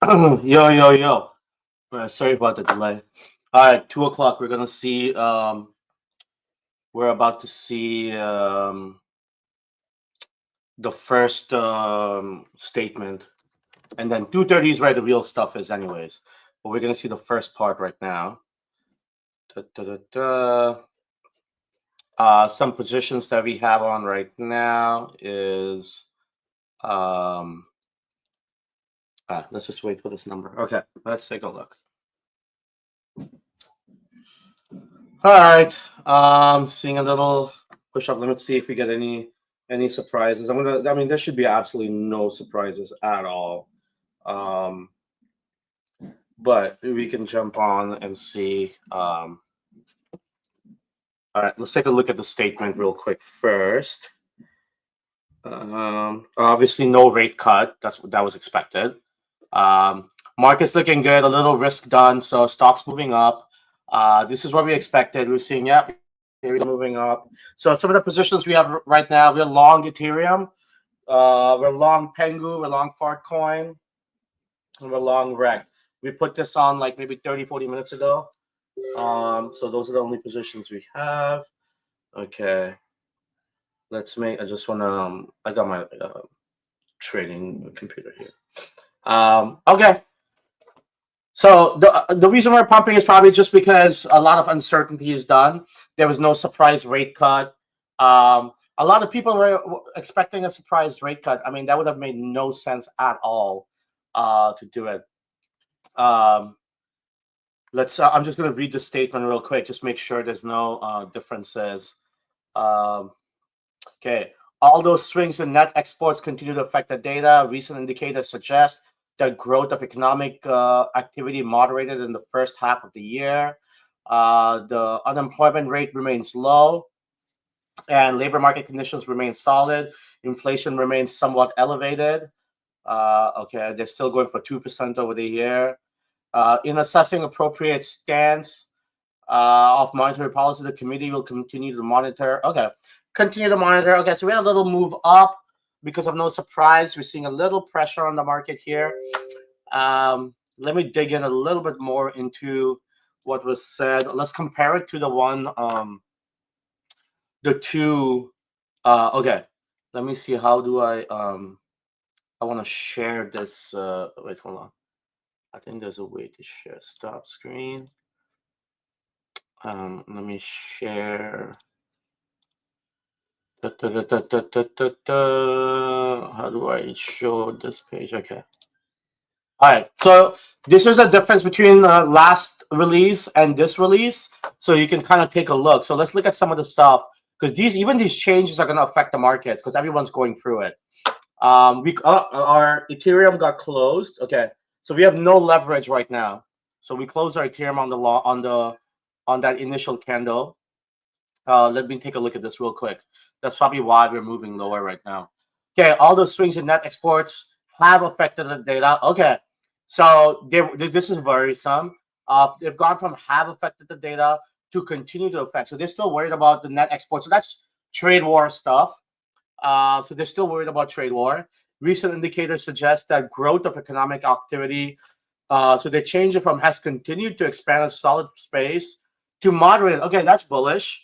Yo, yo, yo. Sorry about the delay. All right, 2 o'clock. We're gonna see. We're about to see the first statement, and then 2:30 is where the real stuff is, anyways. But we're gonna see the first part right now. Da, da, da, da. Some positions that we have on right now is let's just wait for this number. Okay, let's take a look. All right. Seeing a little push up limit. See if we get any surprises. I mean, there should be absolutely no surprises at all. Um, but we can jump on and see. All right. Let's take a look at the statement real quick first. Obviously, no rate cut. That was expected. Market's looking good. A little risk done. So stocks moving up. This is what we expected. We're seeing, yeah, here we go, moving up. So some of the positions we have right now, we're long Ethereum, we're long Pengu, we're long Fartcoin, and we're long Rec. We put this on like maybe 30, 40 minutes ago. So those are the only positions we have. Okay. I just want to, I got my trading computer here. Okay. So the reason we're pumping is probably just because a lot of uncertainty is done. There was no surprise rate cut. A lot of people were expecting a surprise rate cut. I mean, that would have made no sense at all to do it. I'm just going to read the statement real quick. Just make sure there's no differences. Okay. Although swings in net exports continue to affect the data, recent indicators suggest that growth of economic activity moderated in the first half of the year. The unemployment rate remains low, and labor market conditions remain solid. Inflation remains somewhat elevated. Okay, they're still going for 2% over the year. In assessing appropriate stance of monetary policy, the committee will continue to monitor. Okay, continue to monitor. Okay, so we had a little move up because of no surprise. We're seeing a little pressure on the market here. Let me dig in a little bit more into what was said. Let's compare it to the two. Okay, let me see. How do I want to share this. Wait, hold on. I think there's a way to share. Stop screen. Let me share. How do I show this page? Okay. All right. So this is a difference between last release and this release. So you can kind of take a look. So let's look at some of the stuff because these changes are going to affect the markets because everyone's going through it. Our Ethereum got closed. Okay. So we have no leverage right now. So we closed our Ethereum on that initial candle. Let me take a look at this real quick. That's probably why we're moving lower right now. Okay, all those swings in net exports have affected the data. Okay, so this is worrisome. They've gone from have affected the data to continue to affect. So they're still worried about the net exports. So that's trade war stuff. So they're still worried about trade war. Recent indicators suggest that growth of economic activity. So they change it from has continued to expand a solid space to moderate. Okay, that's bullish.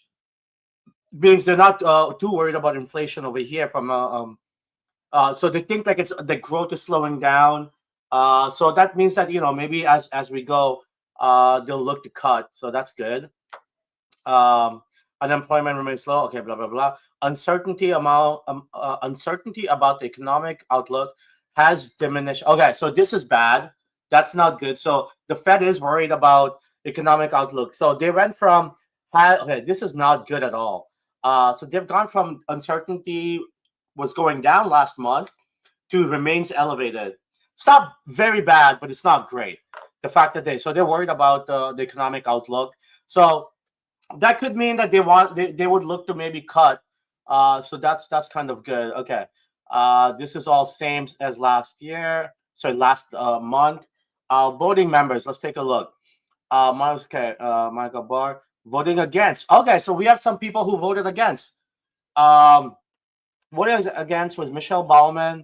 Means they're not too worried about inflation over here. So they think like the growth is slowing down. So that means that maybe as we go, they'll look to cut. So that's good. Unemployment remains low. Okay, blah blah blah. Uncertainty about the economic outlook has diminished. Okay, so this is bad. That's not good. So the Fed is worried about economic outlook. So they went from okay, this is not good at all. So they've gone from uncertainty was going down last month to remains elevated. It's not very bad, but it's not great. The fact that they're worried about the economic outlook. So that could mean that they would look to maybe cut. So that's kind of good. Okay. This is all same as last year. Sorry, last month. Voting members. Let's take a look. Michael Barr voting against. Okay, so we have some people who voted against. Voting against was Michelle Bauman,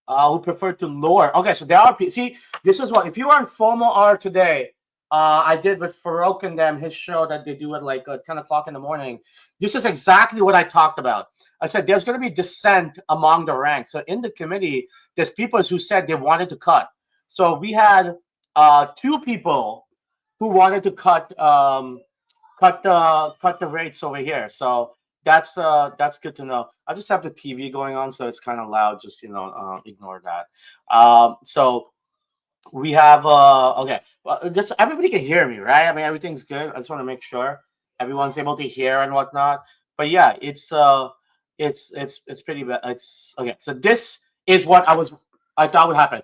Who prefer to lower. Okay, so there are people. See, this is what if you are in FOMO today. I did with Farouk and them his show that they do at like 10 o'clock in the morning. This is exactly what I talked about. I said there's going to be dissent among the ranks. So in the committee, there's people who said they wanted to cut. So we had two people who wanted to cut the rates over here. So that's good to know. I just have the TV going on, so it's kind of loud. Just ignore that. So we have okay. Well, just everybody can hear me, right? I mean, everything's good. I just want to make sure everyone's able to hear and whatnot. But yeah, it's pretty bad. It's okay. So this is what I thought would happen.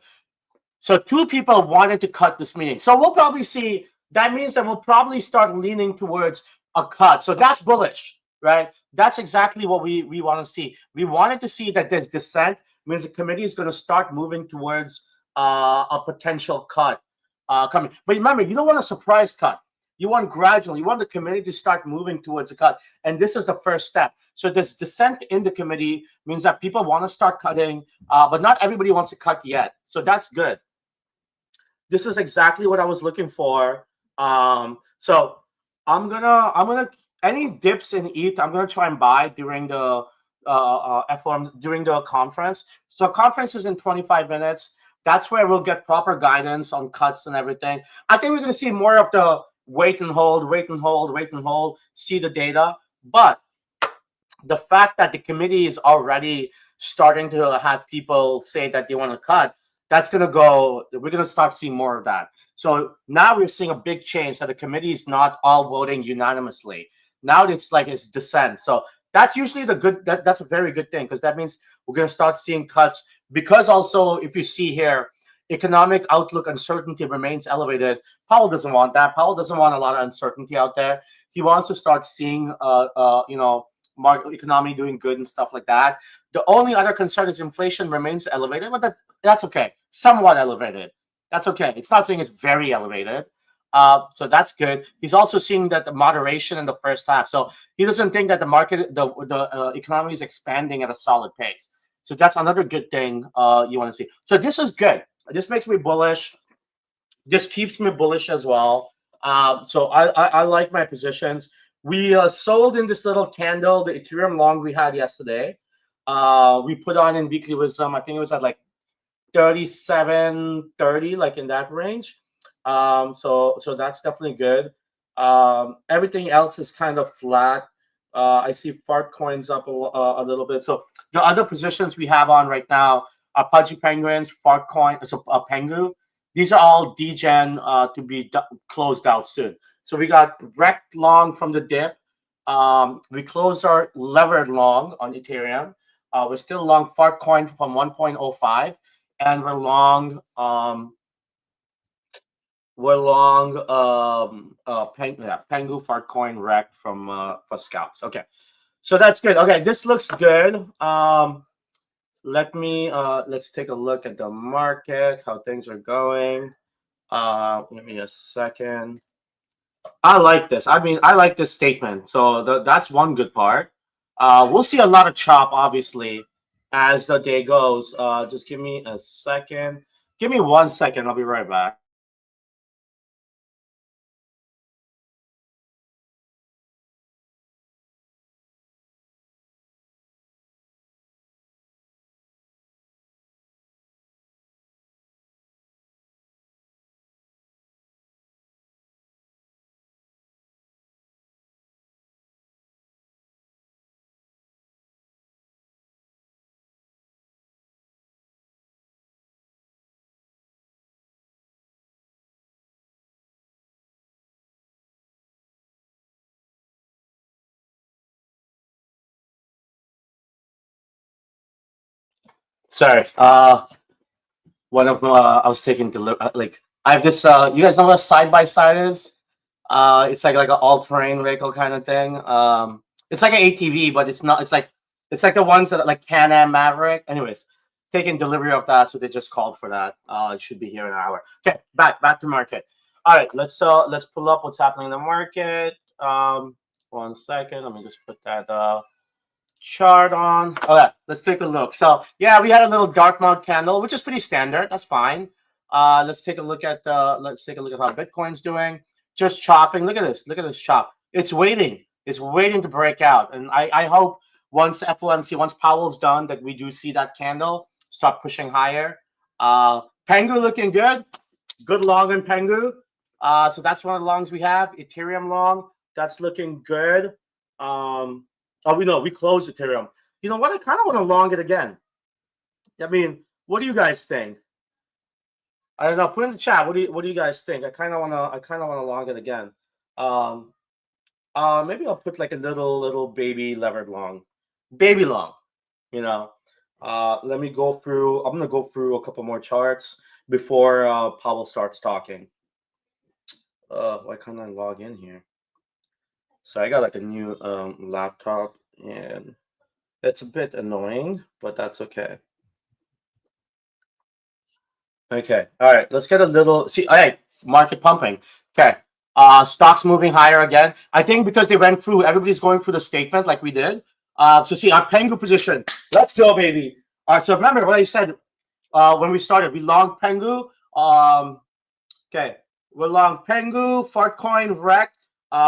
So two people wanted to cut this meeting. So we'll probably see. That means that we'll probably start leaning towards a cut. So that's bullish, right? That's exactly what we want to see. We wanted to see that there's dissent. Means the committee is going to start moving towards a potential cut coming. But remember, you don't want a surprise cut. You want gradual. You want the committee to start moving towards a cut. And this is the first step. So this dissent in the committee means that people want to start cutting, but not everybody wants to cut yet. So that's good. This is exactly what I was looking for. So I'm gonna any dips in ETH, I'm gonna try and buy during the FOMC during the conference. So conference is in 25 minutes. That's where we'll get proper guidance on cuts and everything. I think we're gonna see more of the wait and hold, wait and hold, wait and hold, see the data. But the fact that the committee is already starting to have people say that they want to cut, that's going to go, we're going to start seeing more of that. So now we're seeing a big change that the committee is not all voting unanimously. Now it's like it's dissent. So that's usually that's a very good thing, because that means we're going to start seeing cuts. Because also, if you see here, economic outlook uncertainty remains elevated. Powell doesn't want that. Powell doesn't want a lot of uncertainty out there. He wants to start seeing, market economy doing good and stuff like that. The only other concern is inflation remains elevated, but that's okay. Somewhat elevated. That's okay. It's not saying it's very elevated. So that's good. He's also seeing that the moderation in the first half. So he doesn't think that the economy is expanding at a solid pace. So that's another good thing you want to see. So this is good. This makes me bullish. This keeps me bullish as well. So I like my positions. We sold in this little candle, the Ethereum long we had yesterday. We put on in weekly wisdom. I think it was at like 37.30, like in that range. So that's definitely good. Everything else is kind of flat. I see fart coins up a little bit. So the other positions we have on right now are Pudgy Penguins, fart coin, so Pengu. These are all degen to be closed out soon. So we got wrecked long from the dip. We closed our levered long on Ethereum. We're still long fart coin from 1.05, and we're long Pengu fart coin wrecked from for scalps. Okay, so that's good. Okay, this looks good. Let's take a look at the market, how things are going. Give me a second. I like this. I mean, I like this statement. So that's one good part. We'll see a lot of chop, obviously, as the day goes. Just give me a second. Give me 1 second. I'll be right back. Sorry. One of I was taking like I have this. You guys know what a side by side is? It's like an all terrain vehicle kind of thing. It's like an ATV, but it's not. It's like the ones that are like Can-Am Maverick. Anyways, taking delivery of that, so they just called for that. It should be here in an hour. Okay, back to market. All right, let's pull up what's happening in the market. 1 second. Let me just put that. chart on. Okay, let's take a look. So yeah, we had a little dark mount candle, which is pretty standard. That's fine. Let's take a look at how Bitcoin's doing. Just chopping. Look at this. Look at this chop. It's waiting. It's waiting to break out. And I hope once FOMC, once Powell's done, that we do see that candle start pushing higher. Pengu looking good. Good long in Pengu. So that's one of the longs we have. Ethereum long. That's looking good. We closed Ethereum. You know what? I kind of want to long it again. I mean, what do you guys think? I don't know. Put in the chat. What do you guys think? I kind of want to long it again. Maybe I'll put like a little baby levered long, baby long. You know. Let me go through. I'm gonna go through a couple more charts before Powell starts talking. Why can't I log in here? So I got like a new laptop, and it's a bit annoying, but that's okay. Okay, all right. Let's get a little. See, all right. Market pumping. Okay. Stocks moving higher again. I think because they went through. Everybody's going through the statement like we did. So see our Pengu position. Let's go, baby. All right. So remember what I said when we started. We long Pengu. Okay. We're long Pengu, Fartcoin, Rect.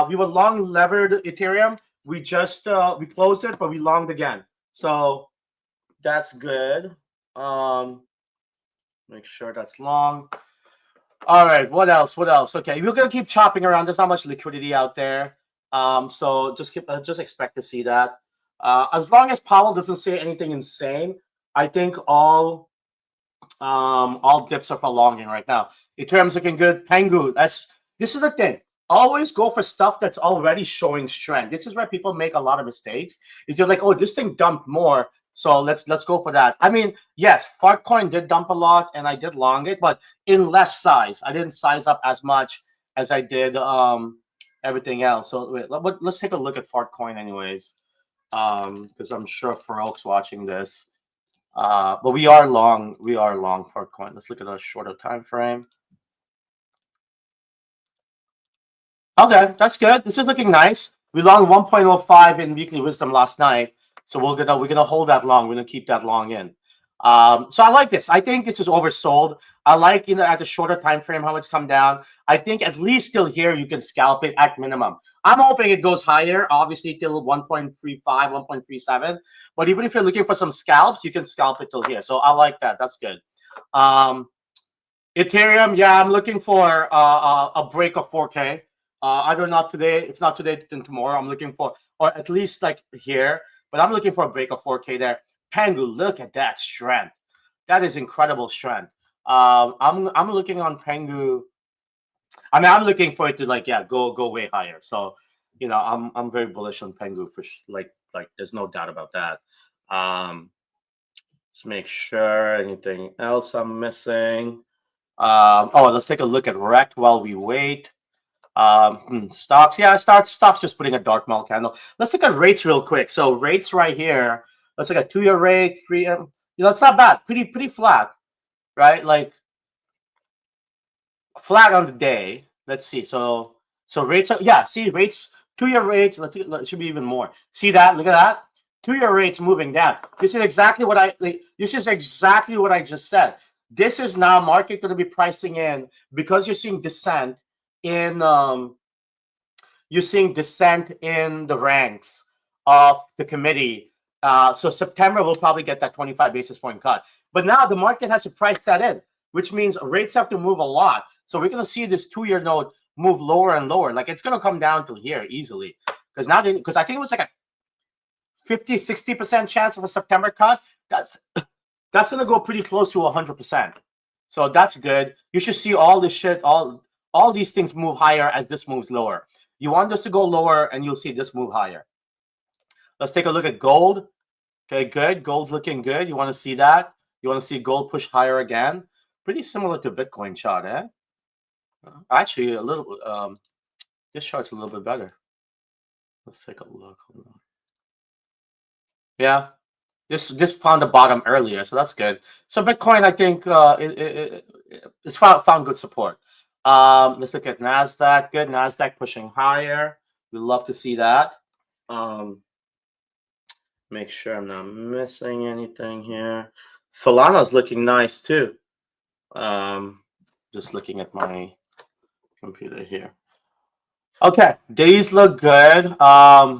We were long levered Ethereum. We just we closed it, but we longed again. So that's good. Make sure that's long. All right. What else? What else? Okay, we're gonna keep chopping around. There's not much liquidity out there. So just expect to see that. As long as Powell doesn't say anything insane, I think all dips are for longing right now. Ethereum's looking good. Pengu. This is the thing. Always go for stuff that's already showing strength. This is where people make a lot of mistakes. Is they're like, oh, this thing dumped more, so let's go for that. I mean, yes, Fartcoin did dump a lot, and I did long it, but in less size. I didn't size up as much as I did everything else. So wait, let's take a look at Fartcoin anyways, because I'm sure Farouk's watching this. But we are long Fartcoin. Let's look at a shorter time frame. Okay, that's good. This is looking nice. We long 1.05 in weekly Wizdom last night, so we're gonna hold that long. We're gonna keep that long in. So I like this. I think this is oversold. I like at the shorter time frame how it's come down. I think at least still here you can scalp it at minimum. I'm hoping it goes higher, obviously till 1.35, 1.37. But even if you're looking for some scalps, you can scalp it till here. So I like that. That's good. Ethereum, yeah, I'm looking for a break of 4K. Either not today, if not today, then tomorrow. I'm looking for, or at least like here, but I'm looking for a break of 4K there. Pengu, look at that strength. That is incredible strength. I'm looking on Pengu. I mean, I'm looking for it to go way higher. So, I'm very bullish on Pengu for like there's no doubt about that. Let's make sure anything else I'm missing. Let's take a look at Rect while we wait. Stocks, yeah, stocks just putting a dark mount candle. Let's look at rates real quick. So rates right here. Let's look at 2-year rate, 3. It's not bad. Pretty flat, right? Like flat on the day. Let's see. So rates are see rates 2-year rates. It should be even more. See that? Look at that. 2-year rates moving down. This is exactly what This is exactly what I just said. This is now market going to be pricing in because you're seeing descent in the ranks of the committee. So September we'll probably get that 25 basis point cut. But now the market has to price that in, which means rates have to move a lot. So we're going to see this 2-year note move lower and lower. Like it's going to come down to here easily. Because I think it was like a 50-60% chance of a September cut. That's going to go pretty close to 100%. So that's good. You should see all this shit, all these things move higher as this moves lower. You want this to go lower, and you'll see this move higher. Let's take a look at gold. Okay, good. Gold's looking good. You want to see that? You want to see gold push higher again? Pretty similar to Bitcoin chart, eh? Actually, a little. This chart's a little bit better. Let's take a look. Hold on. Yeah. This found the bottom earlier, so that's good. So Bitcoin, I think, it's found good support. Let's look at NASDAQ. Good. NASDAQ pushing higher. We love to see that. Make sure I'm not missing anything here. Solana's looking nice too. Just looking at my computer here. Okay, these look good. Yeah,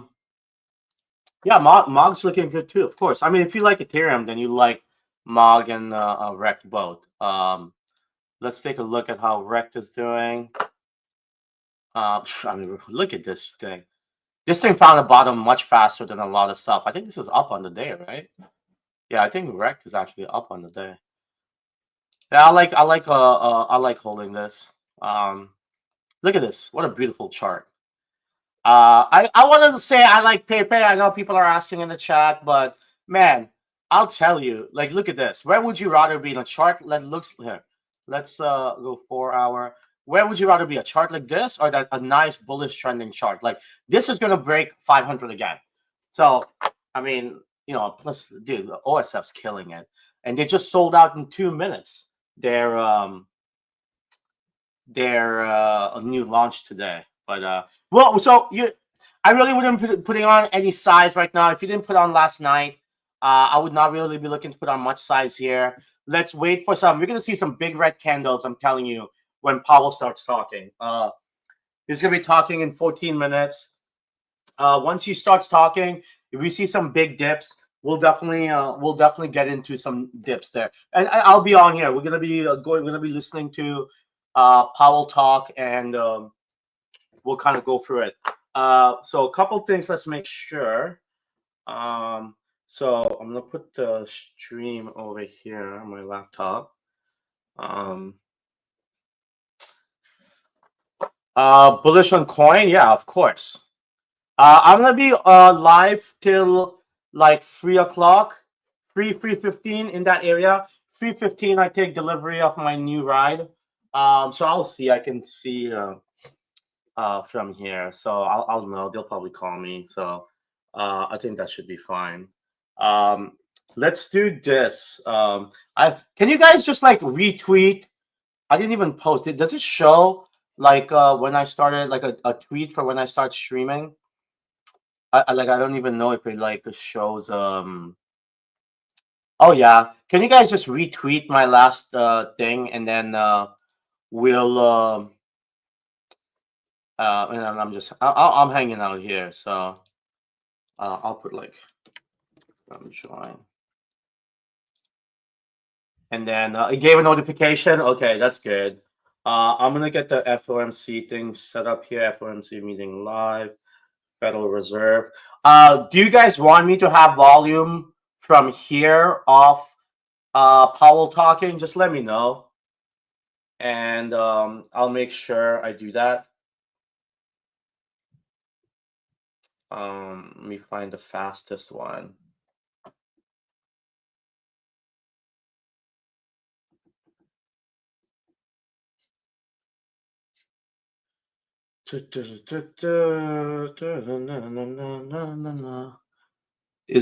Mog's looking good too. Of course. I mean, if you like Ethereum, then you like Mog and Rect both. Let's take a look at how Rect is doing. I mean, look at this thing. This thing found a bottom much faster than a lot of stuff. I think this is up on the day, right? Yeah, I think Rect is actually up on the day. Yeah, I like holding this. Look at this. What a beautiful chart. I wanted to say I like Pepe. I know people are asking in the chat, but man, I'll tell you. Like, look at this. Where would you rather be in a chart that looks here? Let's go 4 hour. Where would you rather be? A chart like this or that a nice bullish trending chart? Like this is gonna break 500 again. So I mean, you know, plus dude, the OSF's killing it, and they just sold out in 2 minutes. Their a new launch today. But well, so I really wouldn't putting on any size right now. If you didn't put on last night, I would not really be looking to put on much size here. Let's wait for some. We're gonna see some big red candles. I'm telling you, when Powell starts talking. He's gonna be talking in 14 minutes. Once he starts talking, if we see some big dips, we'll definitely get into some dips there. And I'll be on here. We're gonna be We're gonna be listening to Powell talk, and we'll kind of go through it. So a couple things. Let's make sure. So I'm gonna put the stream over here on my laptop. Bullish on coin, yeah, of course. I'm gonna be live till like 3 o'clock, 3:15 in that area. 3:15, I take delivery of my new ride. So I'll see. I can see from here. So I'll know. They'll probably call me. So I think that should be fine. Let's do this. I Can you guys just like retweet? I didn't even post it. Does it show like when I started like a tweet for when I start streaming? I don't even know if it like shows oh yeah. Can you guys just retweet my last thing, and then we'll and I'm just I'm hanging out here, so I'll put like join, and then it gave a notification. Okay, that's good. I'm gonna get the FOMC thing set up here. FOMC meeting live. Federal Reserve. Do you guys want me to have volume from here off Powell talking? Just let me know, and I'll make sure I do that. Let me find the fastest one. Is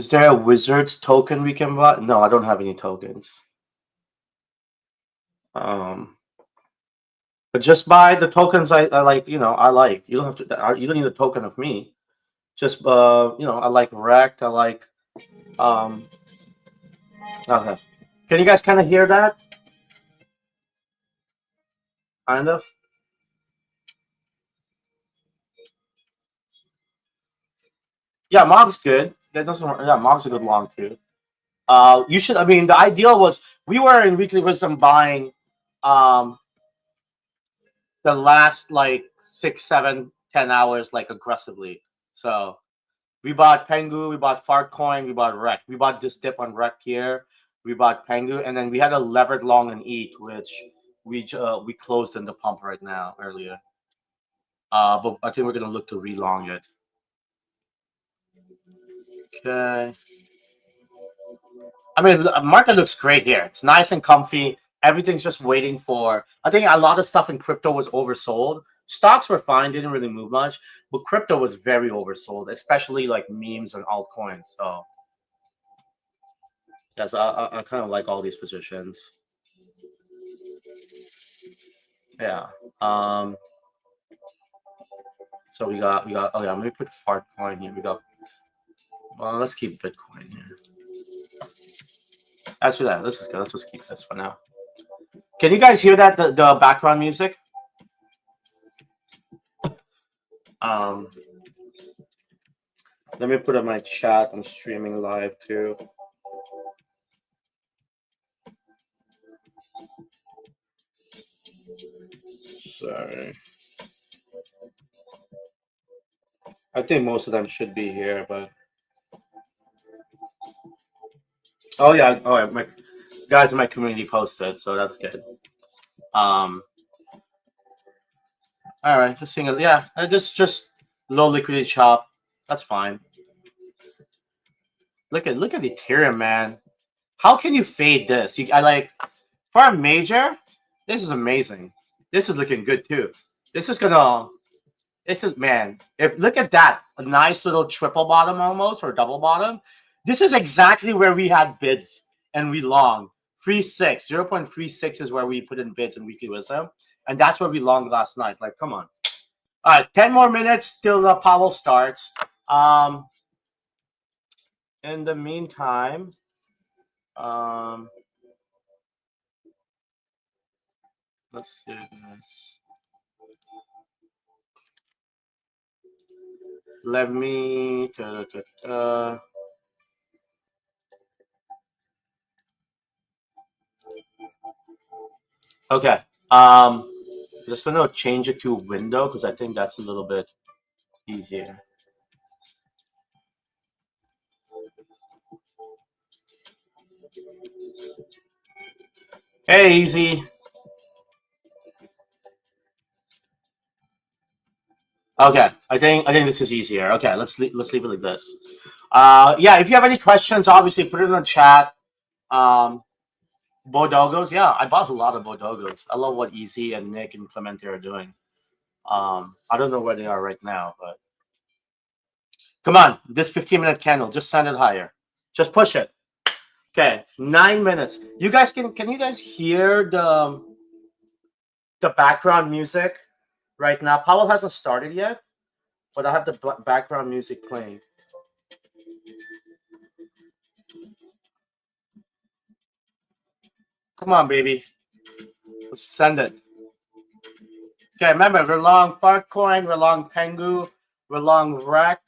there a Wizards token we can buy? No, I don't have any tokens. But just buy the tokens I like. You know, I like. You don't have to. You don't need a token of me. Just you know, I like Rect. I like Okay. Can you guys kind of hear that? Kind of. Yeah, Mog's good. That doesn't. Yeah, Mog's a good long too. You should. I mean, the ideal was we were in Weekly Wisdom buying, um, the last like 6, 7, 10 hours like aggressively. So we bought Pengu, we bought Fartcoin, we bought Rect. We bought this dip on Rect here. We bought Pengu, and then we had a levered long and eat, which we closed in the pump right now earlier. But I think we're gonna look to relong it. Okay. I mean, market looks great here. It's nice and comfy. Everything's just waiting for. I think a lot of stuff in crypto was oversold. Stocks were fine, didn't really move much, but crypto was very oversold, especially like memes and altcoins. So, yes, I kind of like all these positions. Yeah. So we got. Oh yeah, let me put Fartcoin here. We got Well, let's keep Bitcoin here. Actually, this is good. Let's just keep this for now. Can you guys hear that? The background music? Let me put in my chat. I'm streaming live too. Sorry. I think most of them should be here, but oh yeah, my guys in my community posted, so that's good. All right, just single, yeah, just low liquidity chop. That's fine. Look at Ethereum, man. How can you fade this? I like for a major. This is amazing. This is looking good too. This is man. If look at that, a nice little triple bottom almost or double bottom. This is exactly where we had bids and we long. 0.36 is where we put in bids in weekly wisdom, and that's where we longed last night. Like, come on. All right, 10 more minutes till the Powell starts. In the meantime, let's do this. Let me. Okay. Just gonna change it to window because I think that's a little bit easier. Hey, easy. Okay, I think this is easier. Okay, let's leave it like this. Yeah, if you have any questions, obviously put it in the chat. Bodogos, yeah, I bought a lot of Bodogos. I love what Easy and Nick and Clemente are doing. I don't know where they are right now, but come on, this 15-minute candle, just send it higher. Just push it. Okay, 9 minutes. You guys can you guys hear the background music right now? Powell hasn't started yet, but I have the background music playing. Come on, baby. Let's send it. Okay, remember, we're long Fartcoin, we're long Pengu, we're long Rec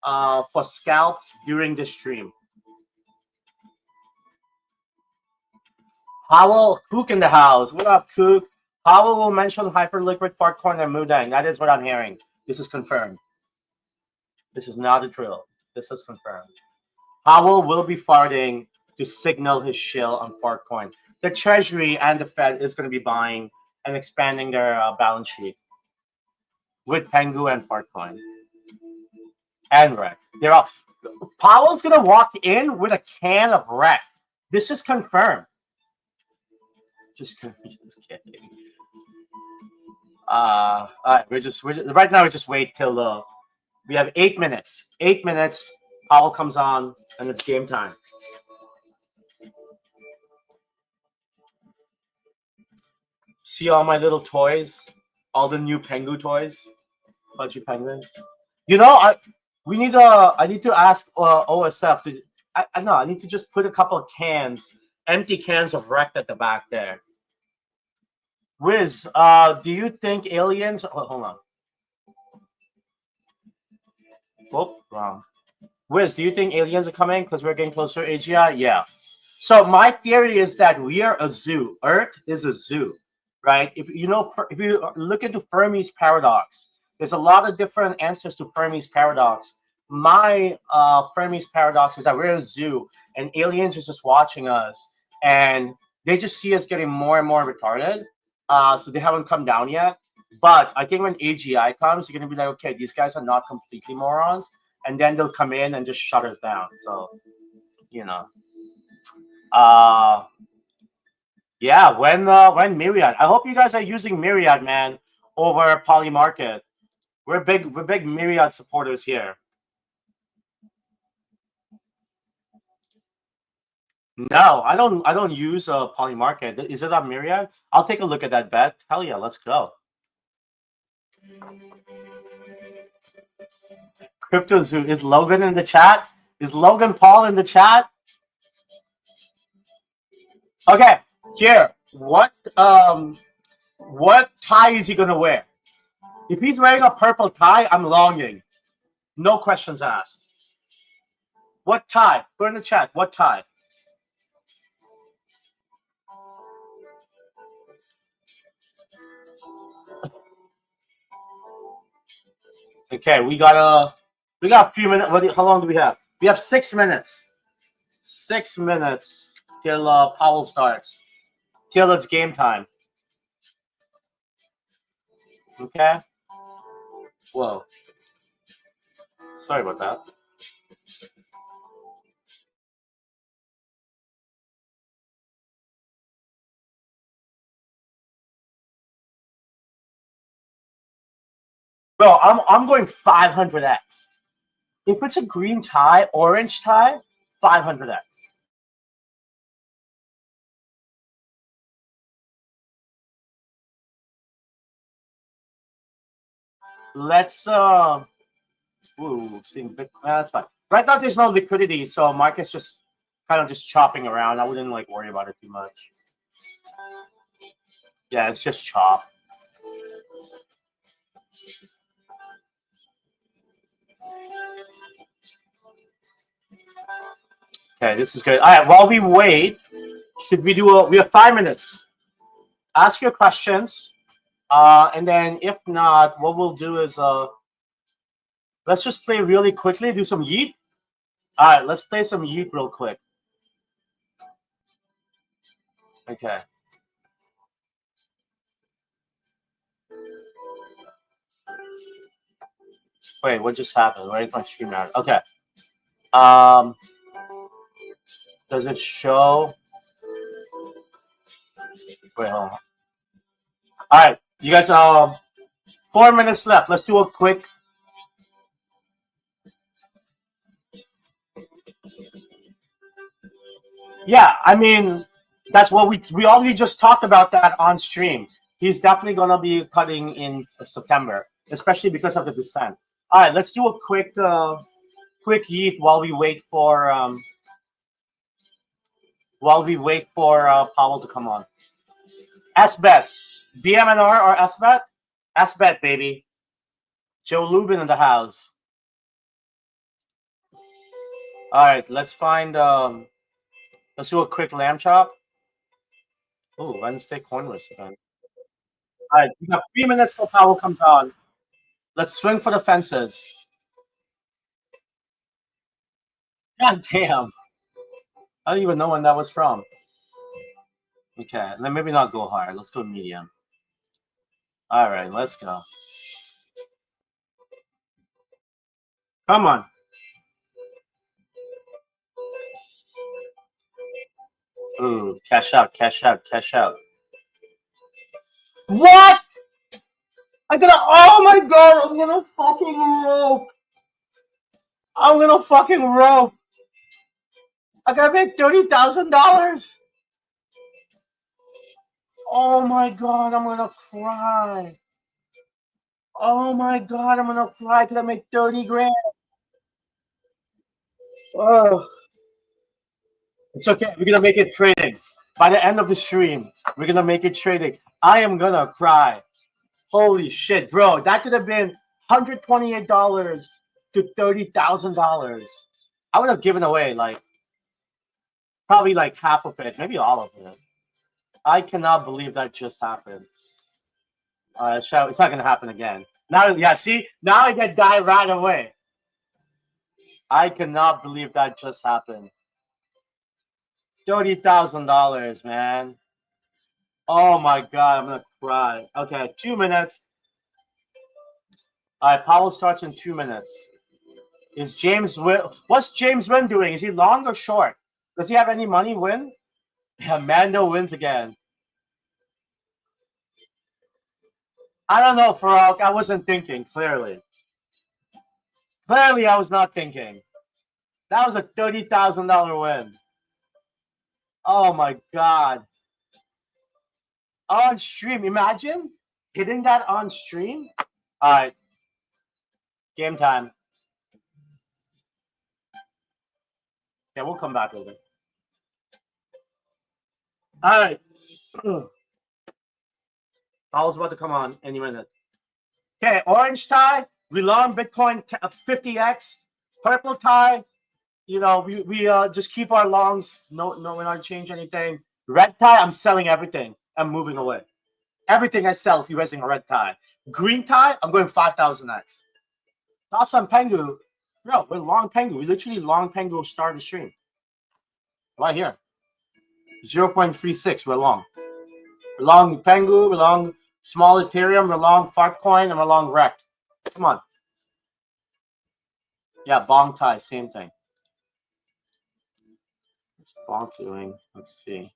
for scalps during the stream. Powell, Kook in the house. What up, Kook? Powell will mention hyperliquid Fartcoin and Mudang. That is what I'm hearing. This is confirmed. This is not a drill. This is confirmed. Powell will be farting to signal his shill on Fartcoin. The Treasury and the Fed is going to be buying and expanding their balance sheet with Pengu and Fartcoin and Rec. They're all. Powell's going to walk in with a can of Rec. This is confirmed. Just kidding. All right, we're just right now. We just wait till we have 8 minutes. 8 minutes. Powell comes on, and it's game time. See all my little toys, all the new Pengu toys, Pudgy Penguins. You know, I need to ask OSF to. I know I need to just put a couple of cans, empty cans of Rect at the back there. Wiz, do you think aliens? Oh, hold on. Oh, wrong. Wiz, do you think aliens are coming because we're getting closer to AGI? Yeah. So my theory is that we are a zoo. Earth is a zoo, right? If you look into Fermi's paradox, there's a lot of different answers to Fermi's paradox. My Fermi's paradox is that we're a zoo and aliens are just watching us, and they just see us getting more and more retarded. So they haven't come down yet. But I think when AGI comes, you're gonna be like, okay, these guys are not completely morons, and then they'll come in and just shut us down. So, you know. Yeah, when Myriad. I hope you guys are using Myriad, man, over Poly Market. We're big Myriad supporters here. No, I don't use Poly Market. Is it on Myriad? I'll take a look at that bet. Hell yeah, let's go. Crypto Zoo, is Logan in the chat? Is Logan Paul in the chat? Okay, here. What tie is he gonna wear? If he's wearing a purple tie, I'm longing. No questions asked. What tie? Put in the chat. What tie? Okay, we got a few minutes. How long do we have? We have 6 minutes. 6 minutes till Powell starts. Till it's game time. Okay. Whoa. Sorry about that. Bro, I'm going 500x. If it's a green tie, orange tie, 500x. Let's seeing bit. That's fine. Right now, there's no liquidity, so market's just kind of just chopping around. I wouldn't like worry about it too much. Yeah, it's just chop. Okay, this is good. All right, while we wait, should we do we have 5 minutes. Ask your questions. And then if not, what we'll do is let's just play really quickly, do some yeet. All right, let's play some yeet real quick. Okay. Wait, what just happened? Where is my stream at? Okay. Does it show? Wait, hold on. All right, you guys. 4 minutes left. Let's do a quick. Yeah, I mean, that's what we already just talked about that on stream. He's definitely gonna be cutting in September, especially because of the descent. All right, let's do a quick yeet while we wait for Powell to come on. SBet, BMNR or SBet? SBet, baby. Joe Lubin in the house. All right, let's find. Let's do a quick lamb chop. Oh, Wednesday cornless event. All right, we got 3 minutes till Powell comes on. Let's swing for the fences. God damn. I don't even know when that was from. Okay, then maybe not go hard. Let's go medium. All right, let's go. Come on. Ooh, cash out, cash out, cash out. What? Oh my god, I'm gonna fucking rope. I'm gonna fucking rope. I gotta make $30,000. Oh my god, I'm gonna cry. Oh my god, I'm gonna cry because I make 30 grand. Oh. It's okay. We're gonna make it trading. By the end of the stream, we're gonna make it trading. I am gonna cry. Holy shit, bro. That could have been $128 to $30,000. I would have given away probably half of it, maybe all of it. I cannot believe that just happened. It's not gonna happen again. Now, yeah, see, now I get die right away. I cannot believe that just happened. $30,000, man. Oh my god, I'm gonna cry. Okay, 2 minutes. All right, Powell starts in 2 minutes. Is James Wynn? What's James Wynn doing? Is he long or short? Does he have any money? Win? Yeah, Mando wins again. I don't know, Farouk. I wasn't thinking. Clearly, I was not thinking. That was a $30,000 win. Oh my god! On stream, imagine hitting that on stream. All right, game time. Okay, we'll come back over. All right. Paul's about to come on any minute. Okay, orange tie, we long Bitcoin 50x. Purple tie, you know, we just keep our longs. No, we're not change anything. Red tie, I'm selling everything. I'm moving away. Everything I sell if you're raising a red tie. Green tie, I'm going 5,000x. Thoughts on Pengu? Bro, we're long Pengu. We literally long Pengu start the stream. Right here. 0.36, we're long. We're long Pengu, we're long small Ethereum, we're long Fartcoin, and we're long Rect. Come on. Yeah, Bong Tai, same thing. What's Bonk doing? Let's see.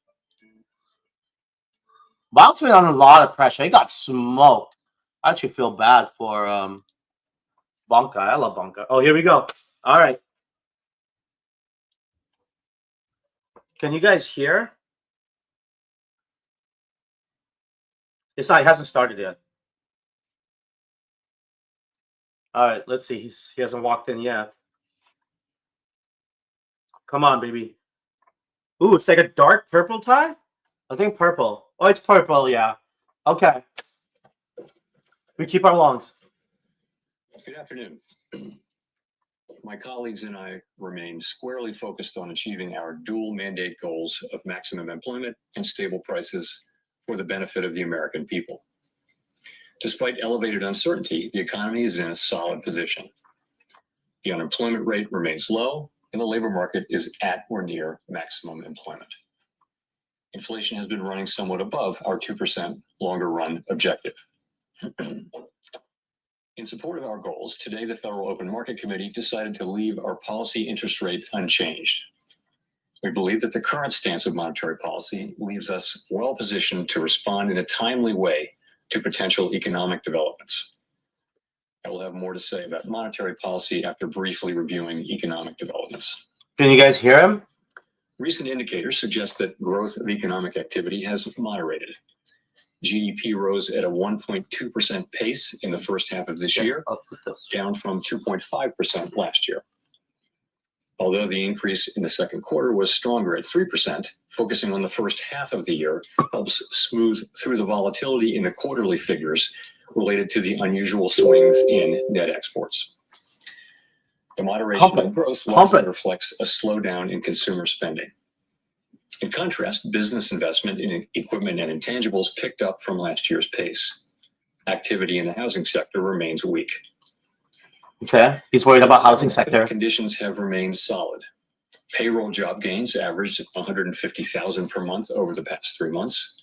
Bonk's been under a lot of pressure. He got smoked. I actually feel bad for Bonka. I love Bonka. Oh, here we go. All right. Can you guys hear? It's not, it hasn't started yet. All right, let's see. He hasn't walked in yet. Come on, baby. Ooh, it's like a dark purple tie? I think purple. Oh, it's purple, yeah. Okay. We keep our longs. Good afternoon. My colleagues and I remain squarely focused on achieving our dual mandate goals of maximum employment and stable prices for the benefit of the American people. Despite elevated uncertainty, the economy is in a solid position. The unemployment rate remains low, and the labor market is at or near maximum employment. Inflation has been running somewhat above our 2% longer run objective. In support of our goals, today the Federal Open Market Committee decided to leave our policy interest rate unchanged. We believe that the current stance of monetary policy leaves us well positioned to respond in a timely way to potential economic developments. I will have more to say about monetary policy after briefly reviewing economic developments. Can you guys hear him? Recent indicators suggest that growth of economic activity has moderated. GDP rose at a 1.2% pace in the first half of this year, down from 2.5% last year. Although the increase in the second quarter was stronger at 3%, focusing on the first half of the year helps smooth through the volatility in the quarterly figures related to the unusual swings in net exports. The moderation in growth largely reflects a slowdown in consumer spending. In contrast, business investment in equipment and intangibles picked up from last year's pace. Activity in the housing sector remains weak. Okay, he's worried about housing sector. Conditions have remained solid. Payroll job gains averaged 150,000 per month over the past 3 months.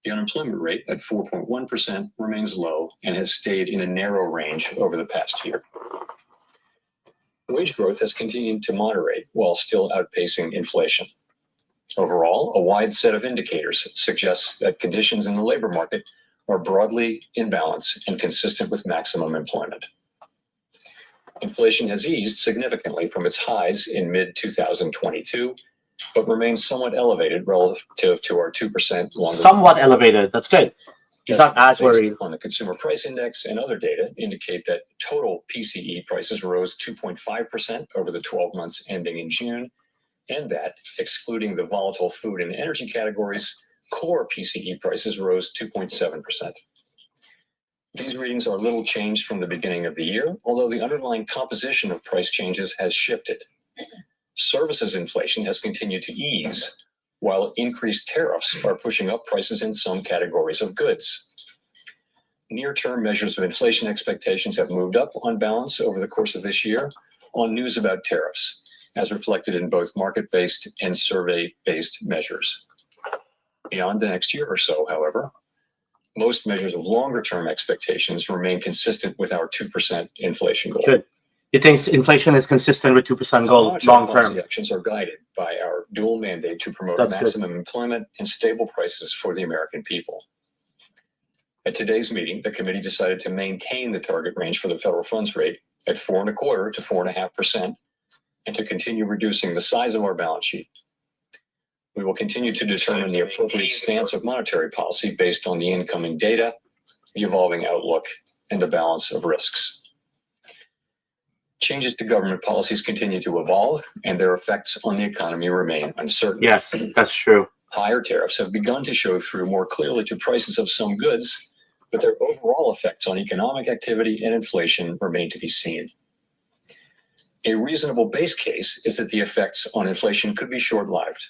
The unemployment rate at 4.1% remains low and has stayed in a narrow range over the past year. Wage growth has continued to moderate while still outpacing inflation. Overall, a wide set of indicators suggests that conditions in the labor market are broadly in balance and consistent with maximum employment. Inflation has eased significantly from its highs in mid-2022, but remains somewhat elevated relative to our 2% longer. Somewhat elevated. That's good. He's not as worried. On the Consumer Price Index and other data indicate that total PCE prices rose 2.5% over the 12 months ending in June, and that, excluding the volatile food and energy categories, core PCE prices rose 2.7%. These readings are little changed from the beginning of the year, although the underlying composition of price changes has shifted. Services inflation has continued to ease, while increased tariffs are pushing up prices in some categories of goods. Near-term measures of inflation expectations have moved up on balance over the course of this year on news about tariffs, as reflected in both market-based and survey-based measures. Beyond the next year or so, however, most measures of longer-term expectations remain consistent with our 2% inflation goal. Good. You think inflation is consistent with 2% goal long-term? Actions are guided by our dual mandate to promote maximum employment and stable prices for the American people. At today's meeting, the committee decided to maintain the target range for the federal funds rate at 4.25% to 4.5%, and to continue reducing the size of our balance sheet. We will continue to determine the appropriate stance of monetary policy based on the incoming data, the evolving outlook, and the balance of risks. Changes to government policies continue to evolve, and their effects on the economy remain uncertain. Yes, that's true. Higher tariffs have begun to show through more clearly to prices of some goods, but their overall effects on economic activity and inflation remain to be seen. A reasonable base case is that the effects on inflation could be short-lived,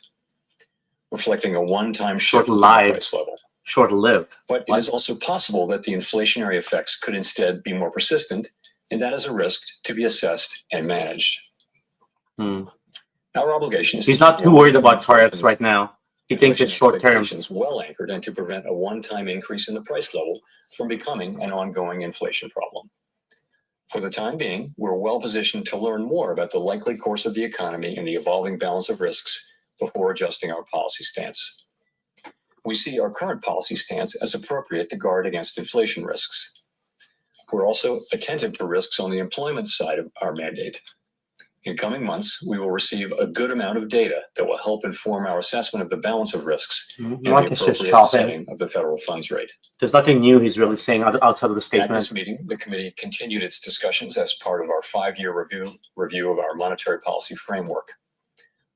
reflecting a one-time shift in the price level. Short-lived. But it is also possible that the inflationary effects could instead be more persistent, and that is a risk to be assessed and managed. Our obligation is He's not too worried about tariffs right now. He thinks it's short-term. Well anchored and to prevent a one-time increase in the price level from becoming an ongoing inflation problem. For the time being, we're well positioned to learn more about the likely course of the economy and the evolving balance of risks before adjusting our policy stance. We see our current policy stance as appropriate to guard against inflation risks. We're also attentive to risks on the employment side of our mandate. In coming months, we will receive a good amount of data that will help inform our assessment of the balance of risks and the appropriate setting of the federal funds rate. There's nothing new he's really saying outside of the statement. At this meeting, the committee continued its discussions as part of our 5-year review of our monetary policy framework.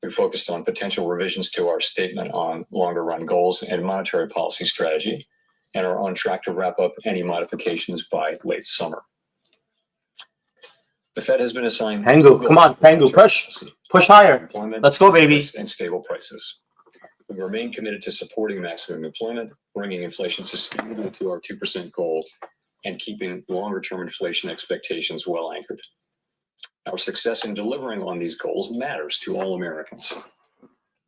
We focused on potential revisions to our statement on longer-run goals and monetary policy strategy, and are on track to wrap up any modifications by late summer. The Fed has been assigned. Pengu, come on, Pengu, push higher. Let's go, baby. And stable prices. We remain committed to supporting maximum employment, bringing inflation sustainably to our 2% goal, and keeping longer-term inflation expectations well anchored. Our success in delivering on these goals matters to all Americans.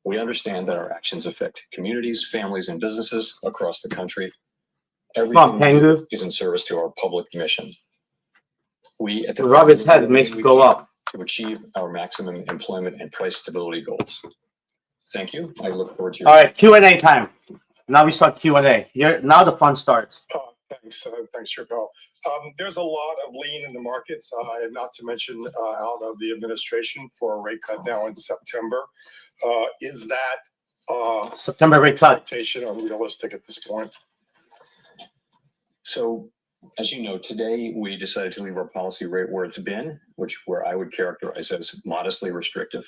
We understand that our actions affect communities, families, and businesses across the country. Everything we do is in service to our public mission. We at the rub his head, it makes it go up to achieve our maximum employment and price stability goals. Thank you. I look forward to your. All right, Q&A time. Now we start Q&A. Now the fun starts. Thanks, Chappelle. There's a lot of lean in the markets, and not to mention out of the administration for a rate cut now in September. Is that September rate cut expectation unrealistic at this point? So, as you know, today we decided to leave our policy rate where it's been, where I would characterize as modestly restrictive.